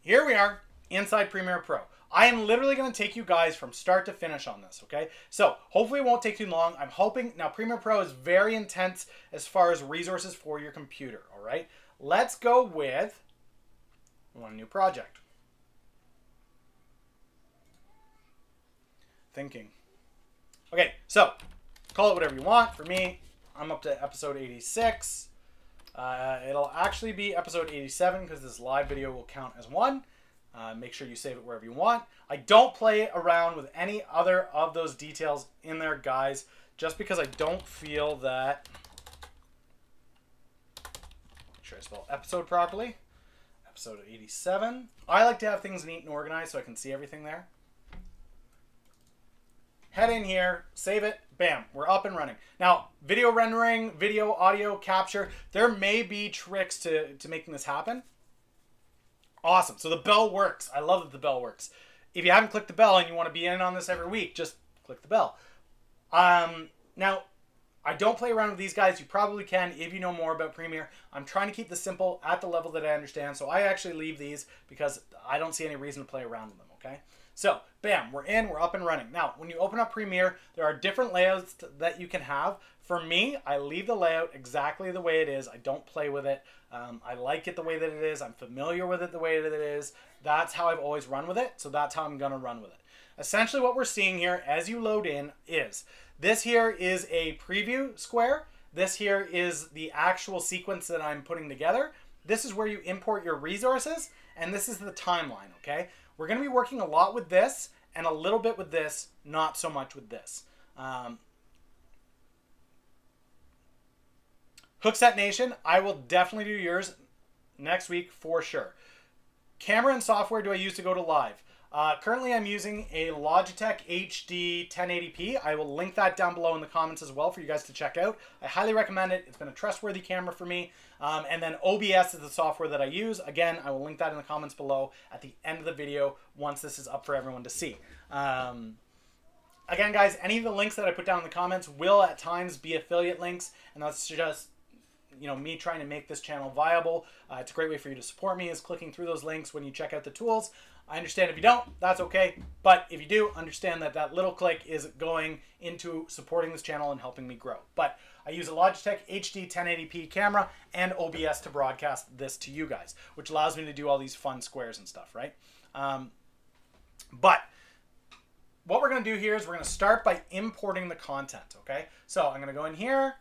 here we are inside Premiere Pro. I am literally going to take you guys from start to finish on this, okay? So hopefully it won't take too long. I'm hoping, now Premiere Pro is very intense as far as resources for your computer, all right? Let's go with one new project. Thinking. Okay, so call it whatever you want. For me, I'm up to episode 86. It'll actually be episode 87 because this live video will count as one. Make sure you save it wherever you want. I don't play around with any other of those details in there, guys, just because I don't feel that... Make sure I spell episode properly. Episode 87. I like to have things neat and organized so I can see everything there. Head in here, save it, bam, we're up and running. Now, video rendering, video, audio capture, there may be tricks to making this happen. Awesome. So the bell works. I love that the bell works. If you haven't clicked the bell and you want to be in on this every week, just click the bell. Now, I don't play around with these guys. You probably can if you know more about Premiere. I'm trying to keep this simple at the level that I understand. So I actually leave these because I don't see any reason to play around with them, okay? So, bam, we're in, we're up and running. Now, when you open up Premiere, there are different layouts that you can have. For me, I leave the layout exactly the way it is. I don't play with it. I like it the way that it is. I'm familiar with it the way that it is. That's how I've always run with it, so that's how I'm going to run with it. Essentially what we're seeing here as you load in is, this here is a preview square. This here is the actual sequence that I'm putting together. This is where you import your resources, and this is the timeline, okay? We're going to be working a lot with this and a little bit with this, not so much with this. Hookset Nation, I will definitely do yours next week for sure. Camera and software do I use to go to live? Currently I'm using a Logitech HD 1080p. I will link that down below in the comments as well for you guys to check out. I highly recommend it. It's been a trustworthy camera for me. And then OBS is the software that I use. Again, I will link that in the comments below at the end of the video once this is up for everyone to see. Again, guys, any of the links that I put down in the comments will at times be affiliate links, and that's just, you know, me trying to make this channel viable. It's a great way for you to support me is clicking through those links when you check out the tools. I understand if you don't, that's okay. But if you do, understand that that little click is going into supporting this channel and helping me grow. But I use a Logitech HD 1080p camera and OBS to broadcast this to you guys, which allows me to do all these fun squares and stuff, right? But what we're going to do here is we're going to start by importing the content, okay? So I'm going to go in here.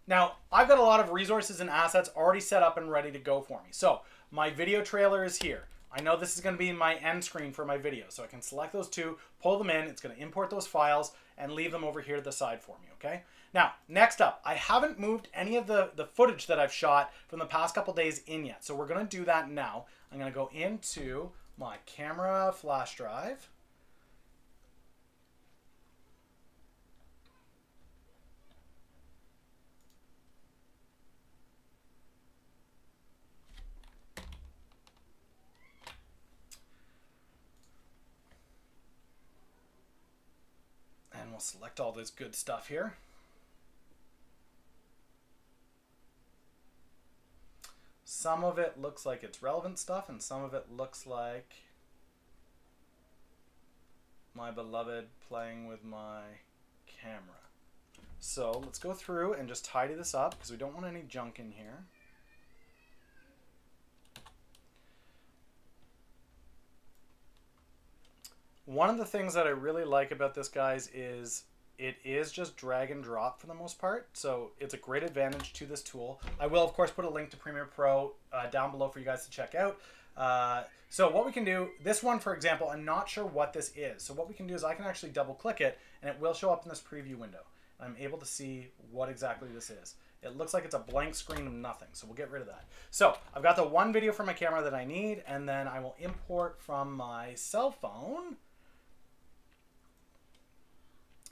Now, I've got a lot of resources and assets already set up and ready to go for me. So my video trailer is here. I know this is going to be my end screen for my video, so I can select those two, pull them in, it's going to import those files, and leave them over here to the side for me, okay? Now, next up, I haven't moved any of the footage that I've shot from the past couple days in yet, so we're going to do that now. I'm going to go into my camera flash drive. And we'll select all this good stuff here. Some of it looks like it's relevant stuff, and some of it looks like my beloved playing with my camera. So let's go through and just tidy this up because we don't want any junk in here. One of the things that I really like about this, guys, is it is just drag and drop for the most part. So it's a great advantage to this tool. I will, of course, put a link to Premiere Pro down below for you guys to check out. So what we can do, this one, for example, I'm not sure what this is. So what we can do is I can actually double click it and it will show up in this preview window. I'm able to see what exactly this is. It looks like it's a blank screen of nothing, so we'll get rid of that. So I've got the one video from my camera that I need, and then I will import from my cell phone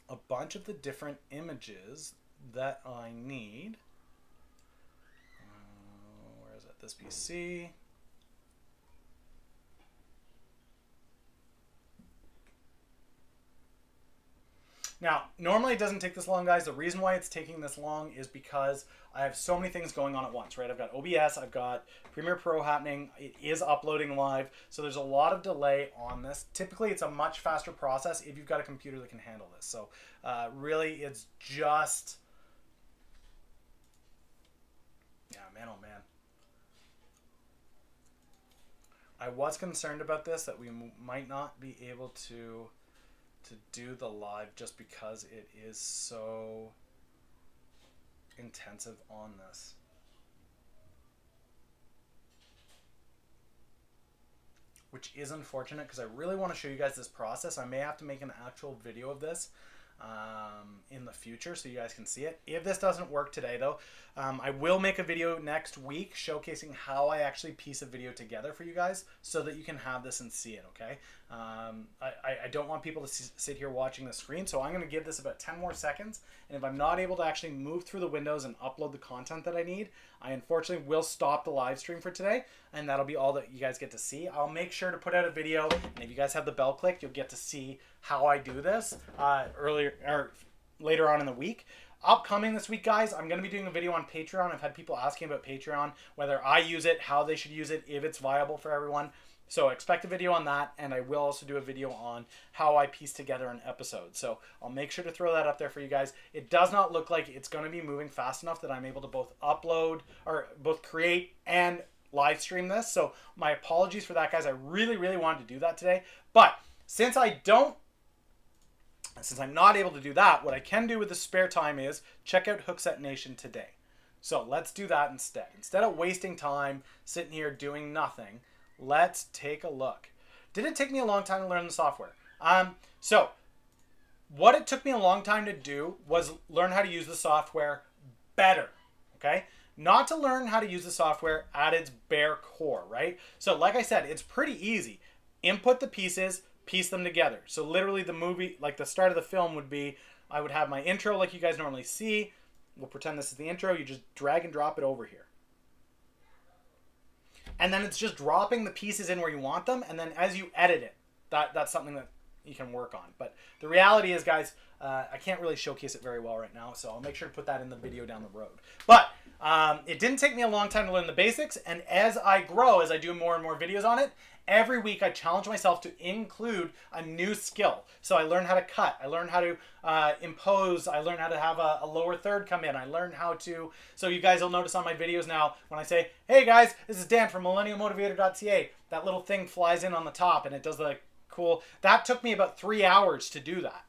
a bunch of the different images that I need. Where is it? this PC. Now, normally it doesn't take this long, guys. The reason why it's taking this long is because I have so many things going on at once, right? I've got OBS, I've got Premiere Pro happening. It is uploading live, so there's a lot of delay on this. Typically, it's a much faster process if you've got a computer that can handle this. So really, it's just... yeah, man, oh man. I was concerned about this, that we might not be able to do the live just because it is so intensive on this. Which is unfortunate because I really want to show you guys this process. I may have to make an actual video of this in the future so you guys can see it. If this doesn't work today though, I will make a video next week showcasing how I actually piece a video together for you guys so that you can have this and see it, okay? I don't want people to sit here watching the screen, so I'm going to give this about 10 more seconds, and if I'm not able to actually move through the windows and upload the content that I need, I unfortunately will stop the live stream for today, and that'll be all that you guys get to see. I'll make sure to put out a video, and if you guys have the bell clicked, you'll get to see how I do this later on in the week. Upcoming this week, guys, I'm going to be doing a video on Patreon. I've had people asking about Patreon, whether I use it, how they should use it, if it's viable for everyone. So expect a video on that, and I will also do a video on how I piece together an episode. So I'll make sure to throw that up there for you guys. It does not look like it's going to be moving fast enough that I'm able to both upload, or both create and live stream this. So my apologies for that, guys. I really, really wanted to do that today. But since I'm not able to do that, what I can do with the spare time is check out Hookset Nation today. So let's do that instead. Instead of wasting time sitting here doing nothing, let's take a look. Did it take me a long time to learn the software? So what it took me a long time to do was learn how to use the software better, okay? Not to learn how to use the software at its bare core, right? So like I said, it's pretty easy. Input the pieces, piece them together. So literally the movie, like the start of the film would be, I would have my intro like you guys normally see. We'll pretend this is the intro. You just drag and drop it over here. And then it's just dropping the pieces in where you want them. And then as you edit it, that's something that you can work on. But the reality is, guys, I can't really showcase it very well right now. So I'll make sure to put that in the video down the road. But it didn't take me a long time to learn the basics. And as I grow, as I do more and more videos on it, every week I challenge myself to include a new skill. So I learned how to cut. I learned how to impose. I learned how to have a lower third come in. I learned how to... So you guys will notice on my videos now, when I say, hey guys, this is Dan from MillennialMotivator.ca, that little thing flies in on the top and it does the cool... That took me about 3 hours to do that.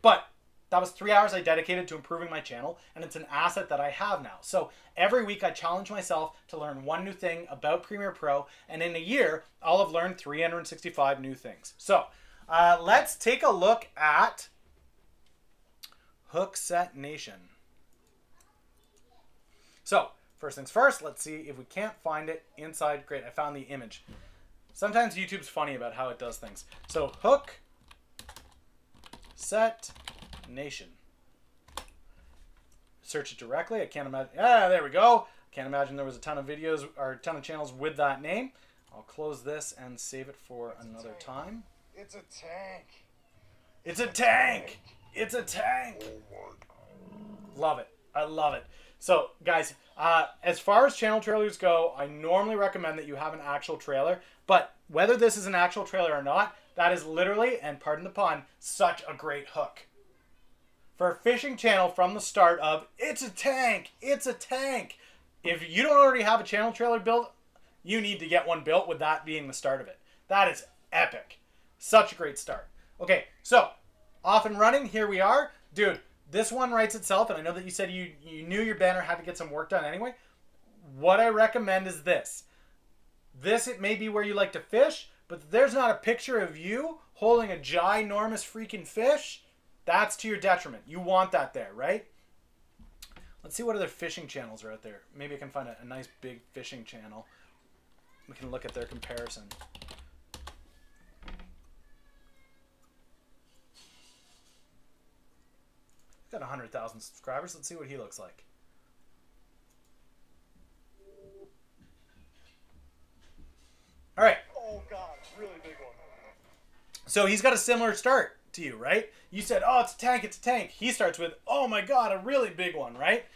But that was 3 hours I dedicated to improving my channel, and it's an asset that I have now. So every week I challenge myself to learn one new thing about Premiere Pro, and in a year, I'll have learned 365 new things. So let's take a look at Hookset Nation. So first things first, let's see if we can't find it inside. Great, I found the image. Sometimes YouTube's funny about how it does things. So Hookset Nation. Search it directly. I can't imagine. Ah, there we go. Can't imagine there was a ton of videos or a ton of channels with that name. I'll close this and save it for another time. It's a tank. It's a tank. It's a tank. Love it. I love it. So, guys, as far as channel trailers go, I normally recommend that you have an actual trailer. But whether this is an actual trailer or not, that is literally, and pardon the pun, such a great hook. For a fishing channel from the start of, it's a tank, it's a tank. If you don't already have a channel trailer built, you need to get one built with that being the start of it. That is epic. Such a great start. Okay, so off and running, here we are. Dude, this one writes itself, and I know that you said you knew your banner had to get some work done anyway. What I recommend is this. This, it may be where you like to fish, but there's not a picture of you holding a ginormous freaking fish. That's to your detriment. You want that there, right? Let's see what other fishing channels are out there. Maybe I can find a nice big fishing channel. We can look at their comparison. He's got 100,000 subscribers. Let's see what he looks like. So he's got a similar start to you, right? You said, oh, it's a tank, it's a tank. He starts with, oh my God, a really big one, right?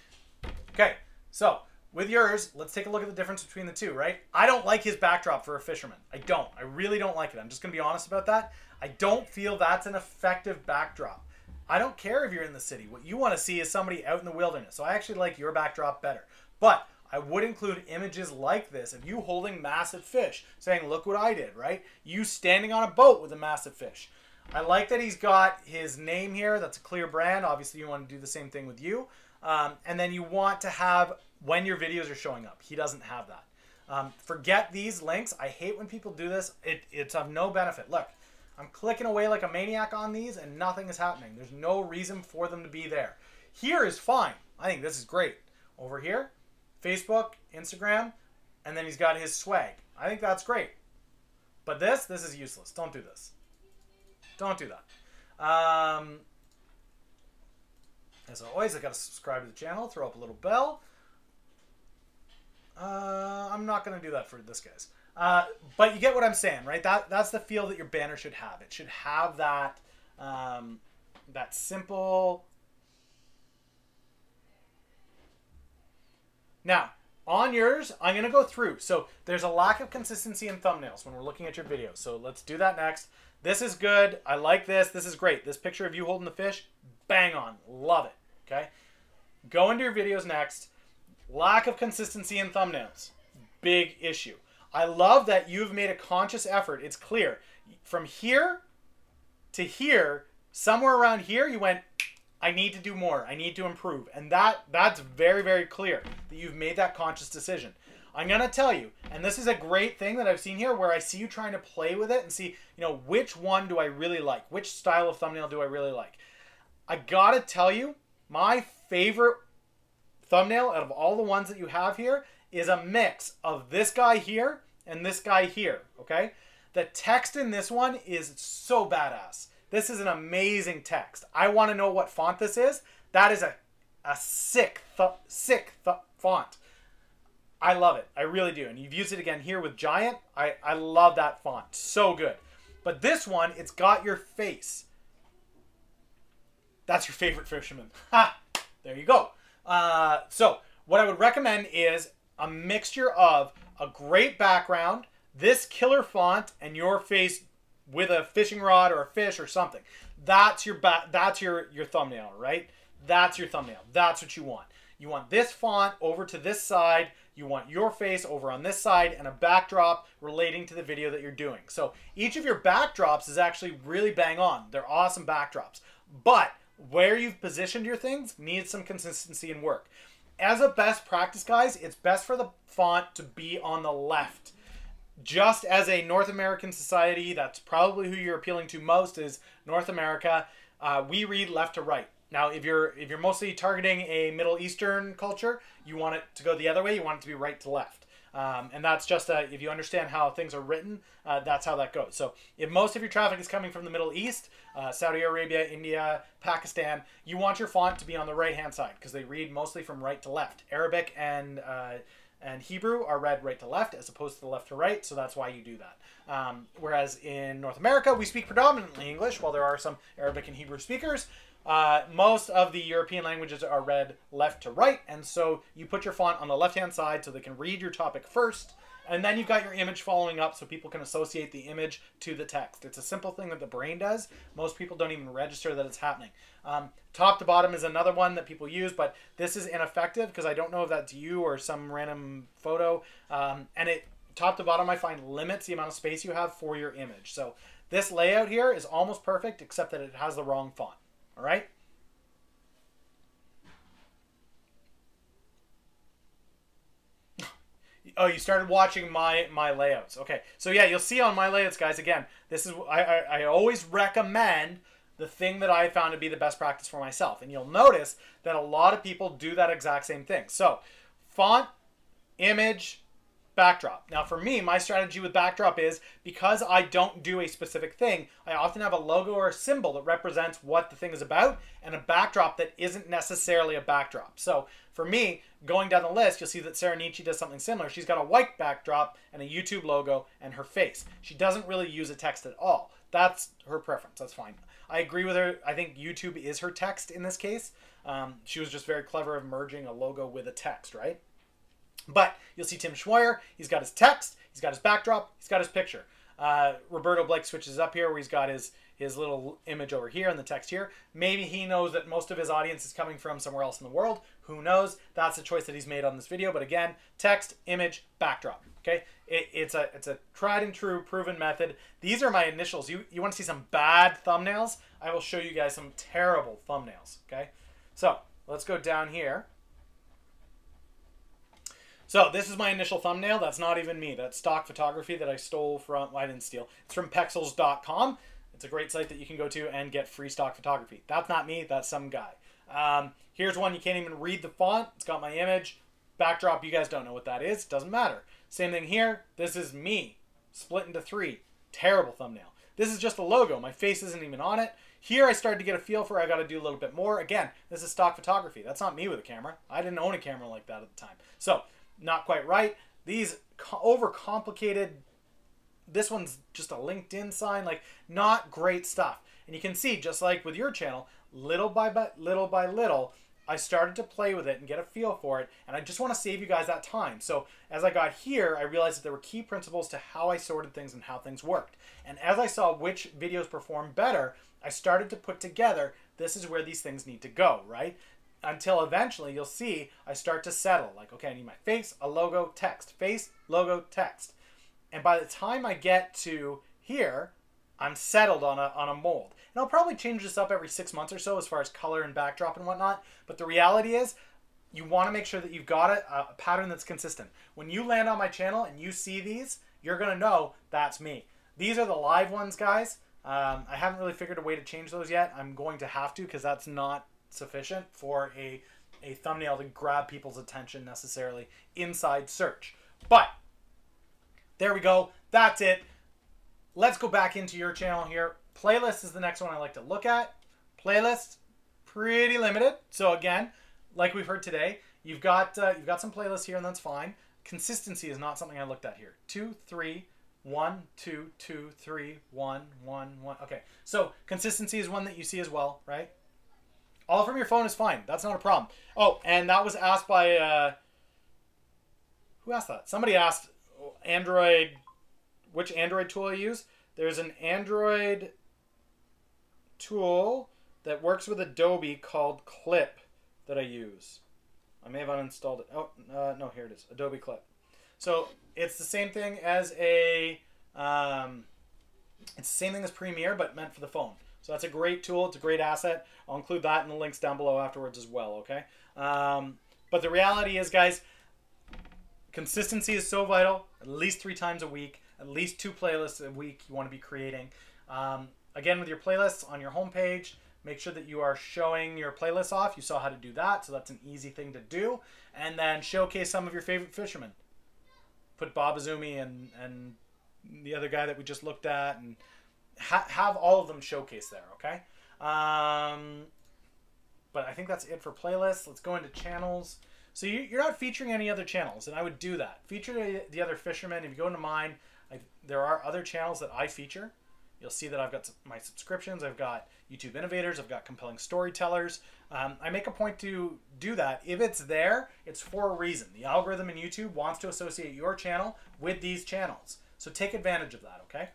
Okay, so with yours, let's take a look at the difference between the two, right? I don't like his backdrop for a fisherman. I don't. I really don't like it. I'm just going to be honest about that. I don't feel that's an effective backdrop. I don't care if you're in the city. What you want to see is somebody out in the wilderness. So I actually like your backdrop better. But I would include images like this of you holding massive fish, saying, look what I did, right? You standing on a boat with a massive fish. I like that he's got his name here. That's a clear brand. Obviously, you want to do the same thing with you. And then you want to have when your videos are showing up. He doesn't have that. Forget these links. I hate when people do this. It's of no benefit. Look, I'm clicking away like a maniac on these and nothing is happening. There's no reason for them to be there. Here is fine. I think this is great. Over here, Facebook, Instagram, and then he's got his swag. I think that's great. But this is useless. Don't do this. Don't do that. As always, I got to subscribe to the channel, throw up a little bell. I'm not going to do that for this, guys. But you get what I'm saying, right? That's the feel that your banner should have. It should have that, that simple. Now, on yours, I'm going to go through. So there's a lack of consistency in thumbnails when we're looking at your videos. So let's do that next. This is good. I like this. This is great. This picture of you holding the fish, bang on. Love it. Okay? Go into your videos next. Lack of consistency in thumbnails. Big issue. I love that you've made a conscious effort. It's clear. From here to here, somewhere around here, you went, I need to do more. I need to improve. And that's very, very clear that you've made that conscious decision. I'm going to tell you, and this is a great thing that I've seen here where I see you trying to play with it and see, you know, which one do I really like? Which style of thumbnail do I really like? I got to tell you, my favorite thumbnail out of all the ones that you have here is a mix of this guy here and this guy here, okay? The text in this one is so badass. This is an amazing text. I want to know what font this is. That is a sick font. I love it. I really do. And you've used it again here with Giant. I love that font. So good. But this one, it's got your face. That's your favorite fisherman. Ha! There you go. So what I would recommend is a mixture of a great background, this killer font, and your face with a fishing rod or a fish or something. That's your thumbnail, right? That's your thumbnail. That's what you want. You want this font over to this side. You want your face over on this side and a backdrop relating to the video that you're doing. So each of your backdrops is actually really bang on. They're awesome backdrops. But where you've positioned your things needs some consistency and work. As a best practice, guys, it's best for the font to be on the left. Just as a North American society, that's probably who you're appealing to most is North America. We read left to right. Now, if you're mostly targeting a Middle Eastern culture, you want it to go the other way. You want it to be right to left. And that's just if you understand how things are written, that's how that goes. So if most of your traffic is coming from the Middle East, Saudi Arabia, India, Pakistan, you want your font to be on the right-hand side because they read mostly from right to left. Arabic and Hebrew are read right to left as opposed to the left to right, so that's why you do that. Whereas in North America, we speak predominantly English, while there are some Arabic and Hebrew speakers. Most of the European languages are read left to right, and so you put your font on the left-hand side so they can read your topic first, and then you've got your image following up so people can associate the image to the text. It's a simple thing that the brain does. Most people don't even register that it's happening. Top to bottom is another one that people use, but this is ineffective because I don't know if that's you or some random photo, and it top to bottom I find limits the amount of space you have for your image. So this layout here is almost perfect except that it has the wrong font. All right. Oh, you started watching my layouts. Okay. So yeah, you'll see on my layouts, guys, again, this is, I always recommend the thing that I found to be the best practice for myself. And you'll notice that a lot of people do that exact same thing. So font, image, backdrop. Now for me, my strategy with backdrop is because I don't do a specific thing, I often have a logo or a symbol that represents what the thing is about and a backdrop that isn't necessarily a backdrop. So for me, going down the list, you'll see that Sarah Nietzsche does something similar. She's got a white backdrop and a YouTube logo and her face. She doesn't really use a text at all. That's her preference. That's fine. I agree with her. I think YouTube is her text in this case. She was just very clever of merging a logo with a text, right? But you'll see Tim Schmoyer. He's got his text. He's got his backdrop. He's got his picture. Roberto Blake switches up here where he's got his little image over here and the text here. Maybe he knows that most of his audience is coming from somewhere else in the world. Who knows? That's a choice that he's made on this video. But again, text, image, backdrop. Okay, it's a tried and true proven method. These are my initials. You want to see some bad thumbnails? I will show you guys some terrible thumbnails. Okay, so let's go down here. So this is my initial thumbnail. That's not even me. That's stock photography that I stole from, well, I didn't steal. It's from Pexels.com. It's a great site that you can go to and get free stock photography. That's not me. That's some guy. Here's one. You can't even read the font. It's got my image. Backdrop, you guys don't know what that is. Doesn't matter. Same thing here. This is me split into 3. Terrible thumbnail. This is just a logo. My face isn't even on it. Here I started to get a feel for I got to do a little bit more. Again, this is stock photography. That's not me with a camera. I didn't own a camera like that at the time. So, not quite right. These overcomplicated, this one's just a LinkedIn sign, like not great stuff. And you can see, just like with your channel, little by little, I started to play with it and get a feel for it. And I just want to save you guys that time. So as I got here, I realized that there were key principles to how I sorted things and how things worked. And as I saw which videos perform better, I started to put together, this is where these things need to go, right? Until eventually you'll see I start to settle. Like, okay, I need my face, a logo, text. Face, logo, text. And by the time I get to here, I'm settled on a mold. And I'll probably change this up every 6 months or so as far as color and backdrop and whatnot. But the reality is, you want to make sure that you've got a pattern that's consistent. When you land on my channel and you see these, you're going to know that's me. These are the live ones, guys. I haven't really figured a way to change those yet. I'm going to have to because that's not sufficient for a thumbnail to grab people's attention necessarily inside search. But there we go. That's it. Let's go back into your channel here. Playlist is the next one I like to look at. Playlist, pretty limited. So again, like we've heard today, you've got some playlists here and that's fine. Consistency is not something I looked at here. 2, 3, 1, 2, 2, 3, 1, 1, 1. Okay, so consistency is one that you see as well, right? All from your phone is fine. That's not a problem. Oh, and that was asked by, who asked that? Somebody asked Android, which Android tool I use. There's an Android tool that works with Adobe called Clip that I use. I may have uninstalled it. Oh, no, here it is. Adobe Clip. So it's the same thing as it's the same thing as Premiere, but meant for the phone. So that's a great tool. It's a great asset. I'll include that in the links down below afterwards as well, okay? But the reality is, guys, consistency is so vital. At least 3 times a week. At least 2 playlists a week you want to be creating. Again, with your playlists on your homepage, make sure that you are showing your playlists off. You saw how to do that, so that's an easy thing to do. And then showcase some of your favorite fishermen. Put Bob Azumi and the other guy that we just looked at, and have all of them showcased there, okay? But I think that's it for playlists. Let's go into channels. So you're not featuring any other channels, and I would do that. Feature the other fishermen. If you go into mine, there are other channels that I feature. You'll see that I've got my subscriptions. I've got YouTube Innovators. I've got Compelling Storytellers. I make a point to do that. If it's there, it's for a reason. The algorithm in YouTube wants to associate your channel with these channels. So take advantage of that, okay?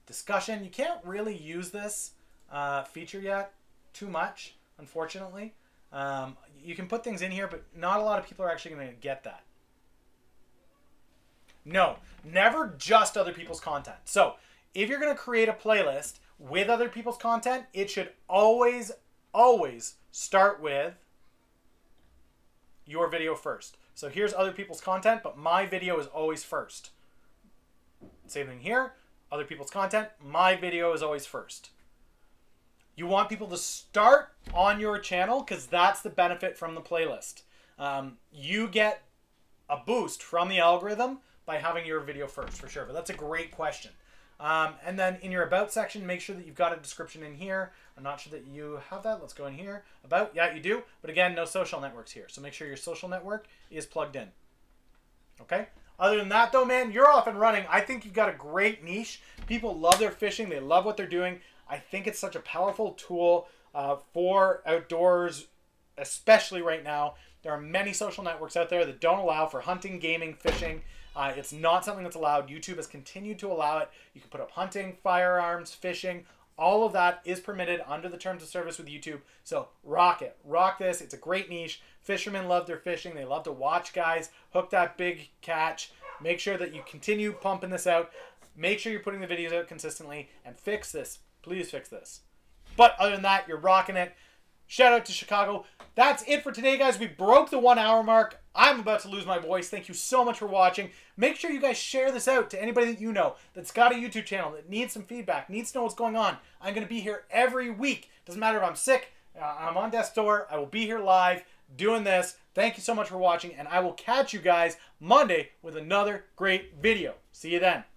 Discussion. You can't really use this feature yet too much, unfortunately. You can put things in here, but not a lot of people are actually going to get that. No, never just other people's content. So if you're going to create a playlist with other people's content, it should always, always start with your video first. So here's other people's content, but my video is always first. Same thing here. Other people's content, my video is always first. You want people to start on your channel because that's the benefit from the playlist. You get a boost from the algorithm by having your video first, for sure. But that's a great question. And then in your About section, make sure that you've got a description in here. I'm not sure that you have that. Let's go in here. About, yeah, you do. But again, no social networks here. So make sure your social network is plugged in. Okay? Other than that, though, man, you're off and running. I think you've got a great niche. People love their fishing. They love what they're doing. I think it's such a powerful tool for outdoors, especially right now. There are many social networks out there that don't allow for hunting, gaming, fishing. It's not something that's allowed. YouTube has continued to allow it. You can put up hunting, firearms, fishing. All of that is permitted under the terms of service with YouTube. So rock it. Rock this. It's a great niche. Fishermen love their fishing. They love to watch guys hook that big catch. Make sure that you continue pumping this out. Make sure you're putting the videos out consistently. And fix this. Please fix this. But other than that, you're rocking it. Shout out to Chicago. That's it for today, guys. We broke the 1 hour mark. I'm about to lose my voice. Thank you so much for watching. Make sure you guys share this out to anybody that you know that's got a YouTube channel that needs some feedback, needs to know what's going on. I'm going to be here every week. Doesn't matter if I'm sick, I'm on death's door. I will be here live doing this. Thank you so much for watching, and I will catch you guys Monday with another great video. See you then.